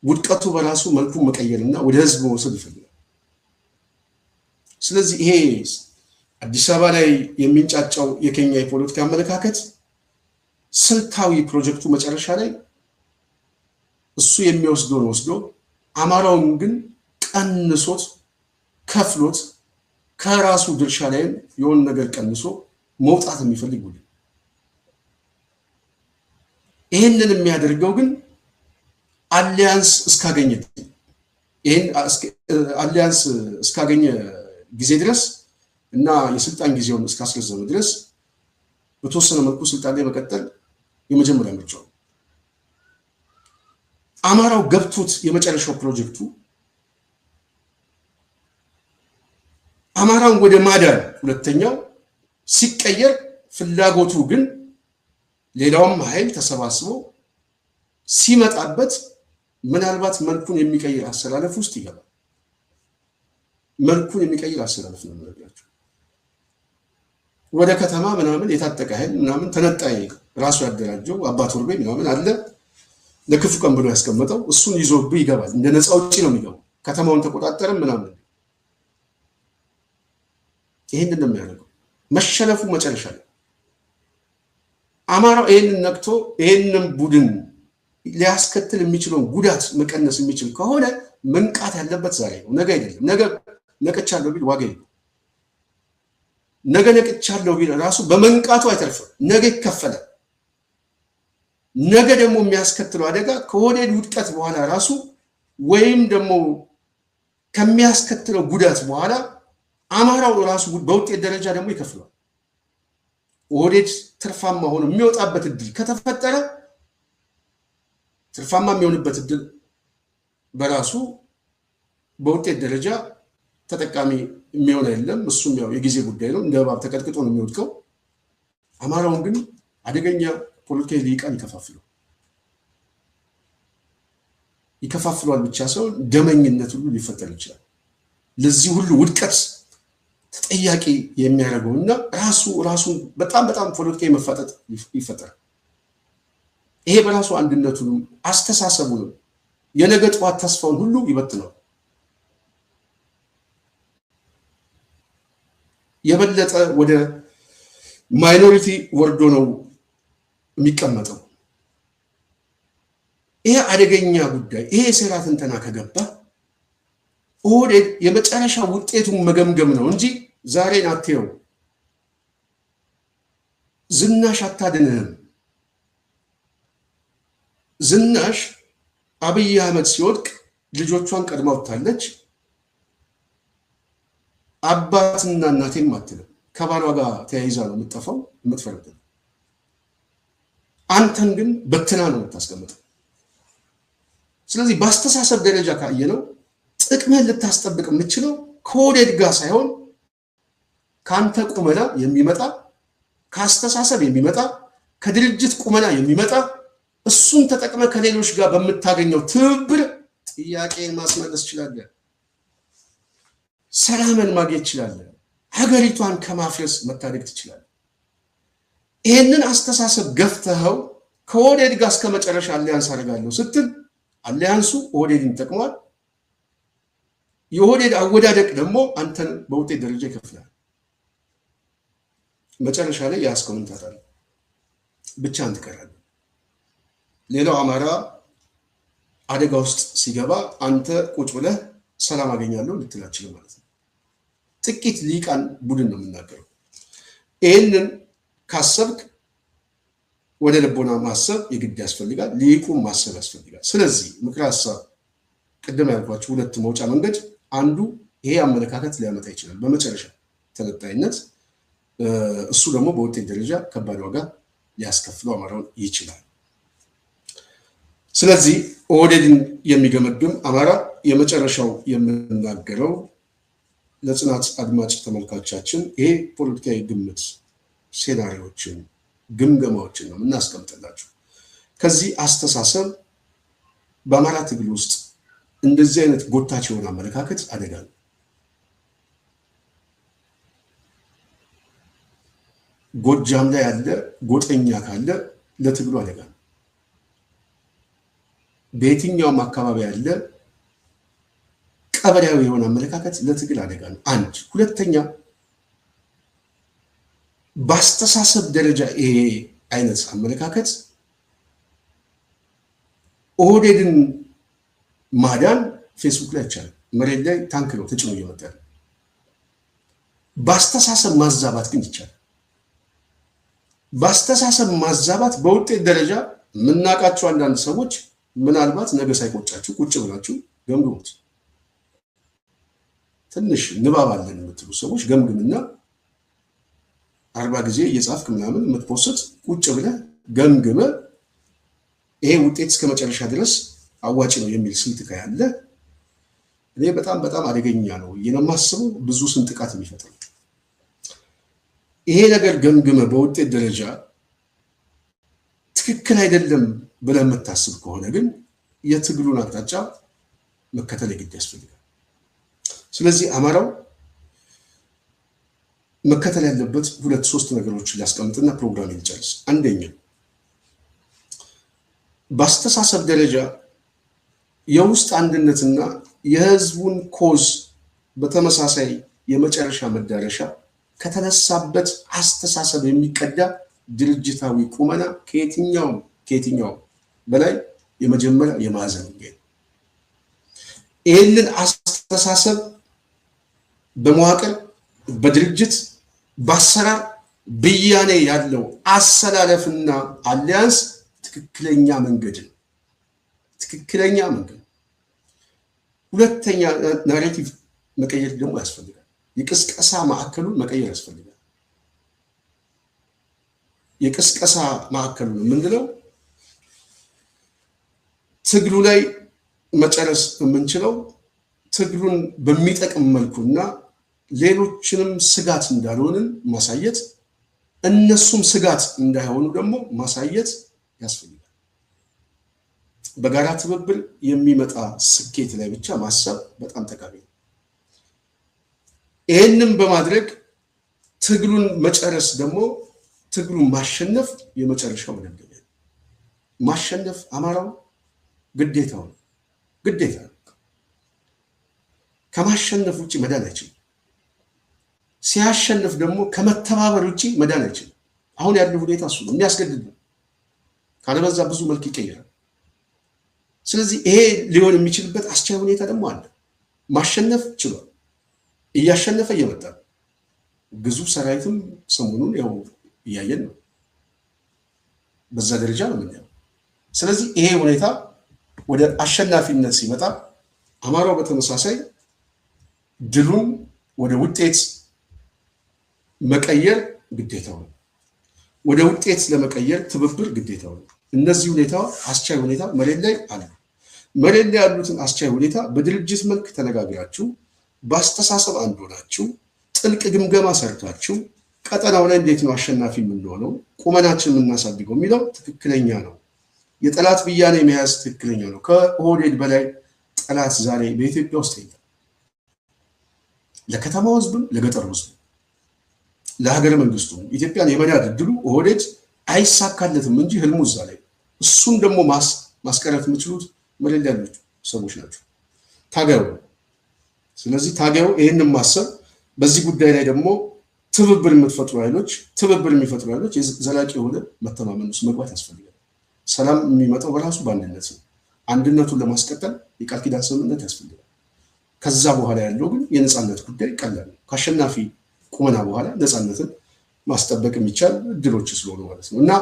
ውድቀቱ በራሱ መልኩን መቀየርና ወደ ህዝብ መውሰድ ይፈልጋል። ስለዚህ ይሄ አዲስ አበባ ላይ የሚንጫጫው የኬኛ የፖለቲካ አመለካከት ስልታዊ ፕሮጀክቱ መጨረሻ ላይ እሱ የሚወስደውን ወስዶ አማራውን ግን ቀንሶት ከፍሎት ከራሱ ድርሻ ላይ የሆነ ነገር ቀንሶ መውጣት የሚፈልግ ቡድን። ይሄንን የሚያደርገው ግን አሊያንስ እስካገኘ ጊዜ ድረስ እና የስልጣን ጊዜውን እስካስረዘመ ድረስ በተወሰነ መልኩ ስልጣን ላይ መቀጠል የመጀመሪያ ምርጫው። አማራው ገብቶት የመጨረሻው ፕሮጀክቱ አማራውን ወደ ማዳን ሁለተኛው ሲቀየር ፍላጎቱ ግን ሌላውም ኃይል ተሰባስቦ ሲመጣበት ምናልባት መልኩን የሚቀይር አሰላለፍ ውስጥ ይገባል። መልኩን የሚቀይር አሰላለፍ ነው የምነግራቸው። ወደ ከተማ ምናምን የታጠቀ ኃይል ምናምን ተነጣይ ራሱ ያደራጀው አባት ወርቤ ምናምን አለ ለክፉ ቀን ብሎ ያስቀመጠው እሱን ይዞብ ይገባል። እንደ ነፃ ውጪ ነው የሚገባው። ከተማውን ተቆጣጠረም ምናምን ይሄን እንደሚያደርገው መሸነፉ መጨረሻ ላይ አማራው ይሄንን ነቅቶ ይሄንን ቡድን ሊያስከትል የሚችለውን ጉዳት መቀነስ የሚችል ከሆነ መንቃት ያለበት ዛሬ ነው፣ ነገ አይደለም። ነገ ነቅቻለሁ ቢል ዋጋ የለውም። ነገ ነቅቻለሁ ቢል ራሱ በመንቃቱ አይተርፍም፣ ነገ ይከፈላል። ነገ ደግሞ የሚያስከትለው አደጋ ከወዴድ ውድቀት በኋላ ራሱ ወይም ደግሞ ከሚያስከትለው ጉዳት በኋላ አማራው ራሱ በውጤት ደረጃ ደግሞ ይከፍላል። ወዴድ ትርፋማ ሆኖ የሚወጣበት እድል ከተፈጠረ ትርፋማ የሚሆንበት እድል በራሱ በውጤት ደረጃ ተጠቃሚ የሚሆን አይደለም። እሱም ያው የጊዜ ጉዳይ ነው። እንደ እባብ ተቀጥቅጦ ነው የሚወድቀው። አማራውን ግን አደገኛ ፖለቲካዊ ሊቃን ይከፋፍሏል ብቻ ሳይሆን ደመኝነት ሁሉ ሊፈጠር ይችላል። ለዚህ ሁሉ ውድቀት ተጠያቂ የሚያደርገውና ራሱን በጣም ፖለቲካዊ መፋጠጥ ይፈጠራል። ይሄ በራሱ አንድነቱንም አስተሳሰቡንም የነገ ጠዋት ተስፋውን ሁሉ ይበትነዋል። የበለጠ ወደ ማይኖሪቲ ወርዶ ነው የሚቀመጠው። ይሄ አደገኛ ጉዳይ፣ ይሄ የሴራ ትንተና ከገባ ኦህዴድ የመጨረሻ ውጤቱን መገምገም ነው እንጂ ዛሬን አትየው። ዝናሽ አታድንህም። ዝናሽ አብይ አህመድ ሲወድቅ ልጆቿን ቀድማ ወጥታለች። አባትና እናቴም አትልም። ከባሏ ጋር ተያይዛ ነው የምትጠፋው የምትፈርደው። አንተን ግን በትና ነው የምታስቀምጠው። ስለዚህ በአስተሳሰብ ደረጃ ካየነው ጥቅምህን ልታስጠብቅ የምችለው ከወዴድ ጋር ሳይሆን ከአንተ ቁመና የሚመጣ ከአስተሳሰብ የሚመጣ ከድርጅት ቁመና የሚመጣ እሱን ተጠቅመ ከሌሎች ጋር በምታገኘው ትብብር ጥያቄን ማስመለስ ይችላል። ሰላምን ማግኘት ይችላል። ሀገሪቷን ከማፍረስ መታደግ ትችላል። ይህንን አስተሳሰብ ገፍተኸው ከወዴድ ጋር እስከ መጨረሻ አሊያንስ አደርጋለሁ ስትል አሊያንሱ ኦህዴድን ይጠቅመዋል። የኦህዴድ አወዳደቅ ደግሞ አንተን በውጤት ደረጃ ይከፍላል። መጨረሻ ላይ ያስከውን ታጣለህ፣ ብቻህን ትቀራለህ። ሌላው አማራ አደጋ ውስጥ ሲገባ አንተ ቁጭ ብለህ ሰላም አገኛለሁ ልትላችል ማለት ነው። ጥቂት ሊቃን ቡድን ነው የምናገረው። ይህንን ካሰብክ ወደ ልቦና ማሰብ የግድ ያስፈልጋል። ሊቁም ማሰብ ያስፈልጋል። ስለዚህ ምክረ ሀሳብ ቅድም ያልኳችሁ ሁለት መውጫ መንገድ፣ አንዱ ይሄ አመለካከት ሊያመጣ ይችላል በመጨረሻ ተነጣይነት። እሱ ደግሞ በውጤት ደረጃ ከባድ ዋጋ ሊያስከፍለው አማራውን ይችላል። ስለዚህ ኦህዴድን የሚገመግም አማራ የመጨረሻው የምናገረው ለጽናት አድማጭ ተመልካቻችን ይሄ ፖለቲካዊ ግምት ሴናሪዎችን ግምገማዎችን ነው እናስቀምጥላችሁ። ከዚህ አስተሳሰብ በአማራ ትግል ውስጥ እንደዚህ አይነት ጎታች የሆነ አመለካከት አደጋ ነው። ጎጃም ላይ ያለ ጎጠኛ ካለ ለትግሉ አደጋ ነው። በየትኛውም አካባቢ ያለ ቀበሌያዊ የሆነ አመለካከት ለትግል አደጋ ነው። አንድ ሁለተኛ በአስተሳሰብ ደረጃ ይሄ አይነት አመለካከት ኦህዴድን ማዳን ፌስቡክ ላይ ይቻላል፣ መሬት ላይ ታንክ ነው ተጭኖ እየመጣ ነው። በአስተሳሰብ ማዛባት ግን ይቻላል። በአስተሳሰብ ማዛባት በውጤት ደረጃ የምናውቃቸው አንዳንድ ሰዎች ምናልባት ነገ ሳይቆጫችሁ ቁጭ ብላችሁ ገምግሙት። ትንሽ ንባብ አለን የምትሉ ሰዎች ገምግምና 40 ጊዜ እየጻፍክ ምናምን የምትፖስት ቁጭ ብለህ ገምግመ ይሄ ውጤት እስከ መጨረሻ ድረስ አዋጭ ነው የሚል ስልት ካለ እኔ በጣም በጣም አደገኛ ነው የማስበው። ብዙ ስንጥቃት የሚፈጥር ይሄ ነገር ገምግመ በውጤት ደረጃ ትክክል አይደለም ብለህ የምታስብ ከሆነ ግን የትግሉን አቅጣጫ መከተል ግድ ያስፈልጋል። ስለዚህ አማራው መከተል ያለበት 2-3 ነገሮችን ሊያስቀምጥና ፕሮግራም ይጨርስ። አንደኛ በአስተሳሰብ ደረጃ የውስጥ አንድነትና የህዝቡን ኮዝ በተመሳሳይ የመጨረሻ መዳረሻ ከተነሳበት አስተሳሰብ የሚቀዳ ድርጅታዊ ቁመና ከየትኛው በላይ የመጀመሪያ የማዕዘን ድንጋይ ነው። ይህንን አስተሳሰብ በመዋቅር በድርጅት በአሰራር ብያኔ ያለው አሰላለፍና አሊያንስ ትክክለኛ መንገድ ነው። ትክክለኛ መንገድ። ሁለተኛ ናሬቲቭ መቀየር ደግሞ ያስፈልጋል። የቅስቀሳ ማዕከሉን መቀየር ያስፈልጋል። የቅስቀሳ ማዕከሉን ምንድነው? ትግሉ ላይ መጨረስ የምንችለው ትግሉን በሚጠቅም መልኩና ሌሎችንም ስጋት እንዳልሆንን ማሳየት፣ እነሱም ስጋት እንዳይሆኑ ደግሞ ማሳየት ያስፈልጋል። በጋራ ትብብር የሚመጣ ስኬት ላይ ብቻ ማሰብ በጣም ጠቃሚ ነው። ይህንም በማድረግ ትግሉን መጨረስ ደግሞ ትግሉን ማሸነፍ የመጨረሻው መደምደሚያ ነው። ማሸነፍ አማራው ግዴታው ነው። ግዴታ ነው። ከማሸነፍ ውጭ መዳን አይችልም። ሲያሸንፍ ደግሞ ከመተባበር ውጭ መዳን አይችልም። አሁን ያለው ሁኔታ እሱ ነው፣ የሚያስገድድ ነው። ካለበዛ ብዙ መልክ ይቀየራል። ስለዚህ ይሄ ሊሆን የሚችልበት አስቻይ ሁኔታ ደግሞ አለ። ማሸነፍ ችሏል። እያሸነፈ እየመጣ ነው። ግዙፍ ሰራዊትም ሰሞኑን ያው እያየን ነው። በዛ ደረጃ ነው የምናየው። ስለዚህ ይሄ ሁኔታ ወደ አሸናፊነት ሲመጣ አማራው በተመሳሳይ ድሉን ወደ ውጤት መቀየር ግዴታው ነው። ወደ ውጤት ለመቀየር ትብብር ግዴታው ነው። እነዚህ ሁኔታ አስቻይ ሁኔታ መሬት ላይ አለ። መሬት ላይ ያሉትን አስቻይ ሁኔታ በድርጅት መልክ ተነጋግራችሁ በአስተሳሰብ አንድ ሆናችሁ ጥልቅ ግምገማ ሰርታችሁ ቀጠናው ላይ እንዴት ነው አሸናፊ የምንሆነው ቁመናችን የምናሳድገው የሚለው ትክክለኛ ነው። የጠላት ብያኔ መያዝ ትክክለኛ ነው። ከኦህዴድ በላይ ጠላት ዛሬ በኢትዮጵያ ውስጥ የለም። ለከተማው ህዝብም ለገጠሩ ህዝብ ለሀገረ መንግስቱ ኢትዮጵያን የመዳድ እድሉ ኦህዴድ አይሳካለትም እንጂ ህልሙ እዛ ላይ። እሱን ደግሞ ማስቀረት የምችሉት መሬት ላይ ያሉት ሰዎች ናቸው። ታገሩ። ስለዚህ ታገሩ። ይህንን ማሰብ በዚህ ጉዳይ ላይ ደግሞ ትብብር የሚፈጥሩ ኃይሎች ዘላቂ የሆነ መተማመን ውስጥ መግባት ያስፈልጋል። ሰላም የሚመጣው በራሱ በአንድነት ነው። አንድነቱን ለማስቀጠል የቃል ኪዳን ስምምነት ያስፈልጋል። ከዛ በኋላ ያለው ግን የነፃነት ጉዳይ ቀላል ነው። ከአሸናፊ ቁመና በኋላ ነፃነትን ማስጠበቅ የሚቻል እድሎች ስለሆኑ ማለት ነው። እና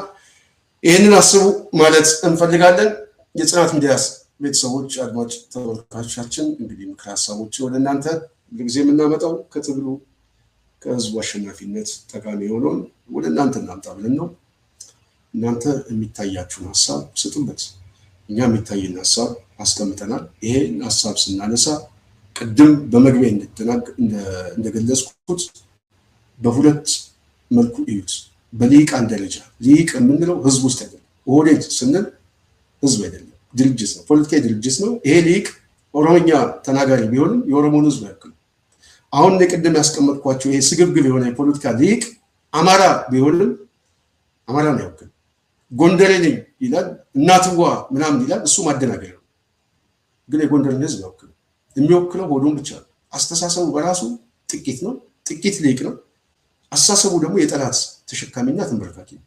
ይህንን አስቡ ማለት እንፈልጋለን። የጽናት ሚዲያ ቤተሰቦች፣ አድማጭ ተመልካቾቻችን እንግዲህ ምክር ሀሳቦች ወደ እናንተ ጊዜ የምናመጣው ከትግሉ ከህዝቡ አሸናፊነት ጠቃሚ የሆነውን ወደ እናንተ እናምጣ ብለን ነው። እናንተ የሚታያችሁን ሀሳብ ስጡበት። እኛ የሚታየን ሀሳብ አስቀምጠናል። ይሄን ሀሳብ ስናነሳ ቅድም በመግቢያ እንደገለጽኩት በሁለት መልኩ እዩት። በሊቃን ደረጃ ሊቅ የምንለው ህዝብ ውስጥ አይደለም። ኦህዴድ ስንል ህዝብ አይደለም፣ ድርጅት ነው፣ ፖለቲካዊ ድርጅት ነው። ይሄ ሊቅ ኦሮሞኛ ተናጋሪ ቢሆንም የኦሮሞን ህዝብ ያክል። አሁን ቅድም ያስቀመጥኳቸው ይሄ ስግብግብ የሆነ የፖለቲካ ሊቅ አማራ ቢሆንም አማራን ያክል። ጎንደሬ ነኝ ይላል፣ እናትዋ ምናምን ይላል። እሱ ማደናገር ነው፣ ግን የጎንደርን ህዝብ ያክል። የሚወክለው ሆዱን ብቻ ነው። አስተሳሰቡ በራሱ ጥቂት ነው፣ ጥቂት ሊቅ ነው። አስተሳሰቡ ደግሞ የጠላት ተሸካሚና ተንበርካኪ ነው።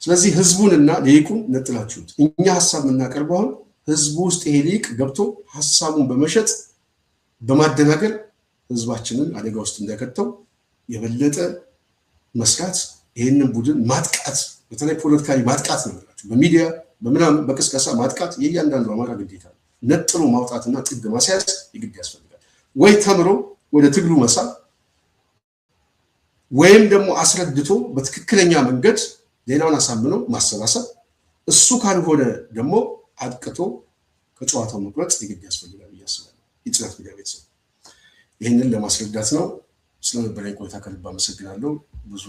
ስለዚህ ህዝቡንና ሊቁን ነጥላችሁት። እኛ ሀሳብ የምናቀርበው አሁን ህዝቡ ውስጥ ይሄ ሊቅ ገብቶ ሀሳቡን በመሸጥ በማደናገር ህዝባችንን አደጋ ውስጥ እንዳይከተው የበለጠ መስራት፣ ይህንን ቡድን ማጥቃት፣ በተለይ ፖለቲካዊ ማጥቃት ነው ያላችሁ። በሚዲያ በምናምን በቅስቀሳ ማጥቃት የእያንዳንዱ አማራ ግዴታ ነው። ነጥሎ ማውጣትና ጥግ ማስያዝ የግድ ያስፈልጋል። ወይ ተምሮ ወደ ትግሉ መሳብ ወይም ደግሞ አስረድቶ በትክክለኛ መንገድ ሌላውን አሳምኖ ማሰባሰብ፣ እሱ ካልሆነ ደግሞ አጥቅቶ ከጨዋታው መቁረጥ የግድ ያስፈልጋል ብዬ አስባለሁ። የጽናት ሚዲያ ቤተሰብ ይህንን ለማስረዳት ነው። ስለነበረኝ ቆይታ ከልብ አመሰግናለሁ። ብዙ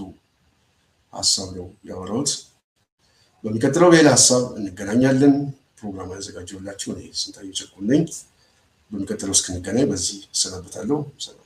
ሀሳብ ነው ያወራሁት። በሚቀጥለው በሌላ ሀሳብ እንገናኛለን። ፕሮግራም ያዘጋጀሁላችሁ እኔ ስንታየሁ ቸኮል ነኝ። በሚቀጥለው እስክንገናኝ በዚህ እሰናበታለሁ። ሰላም።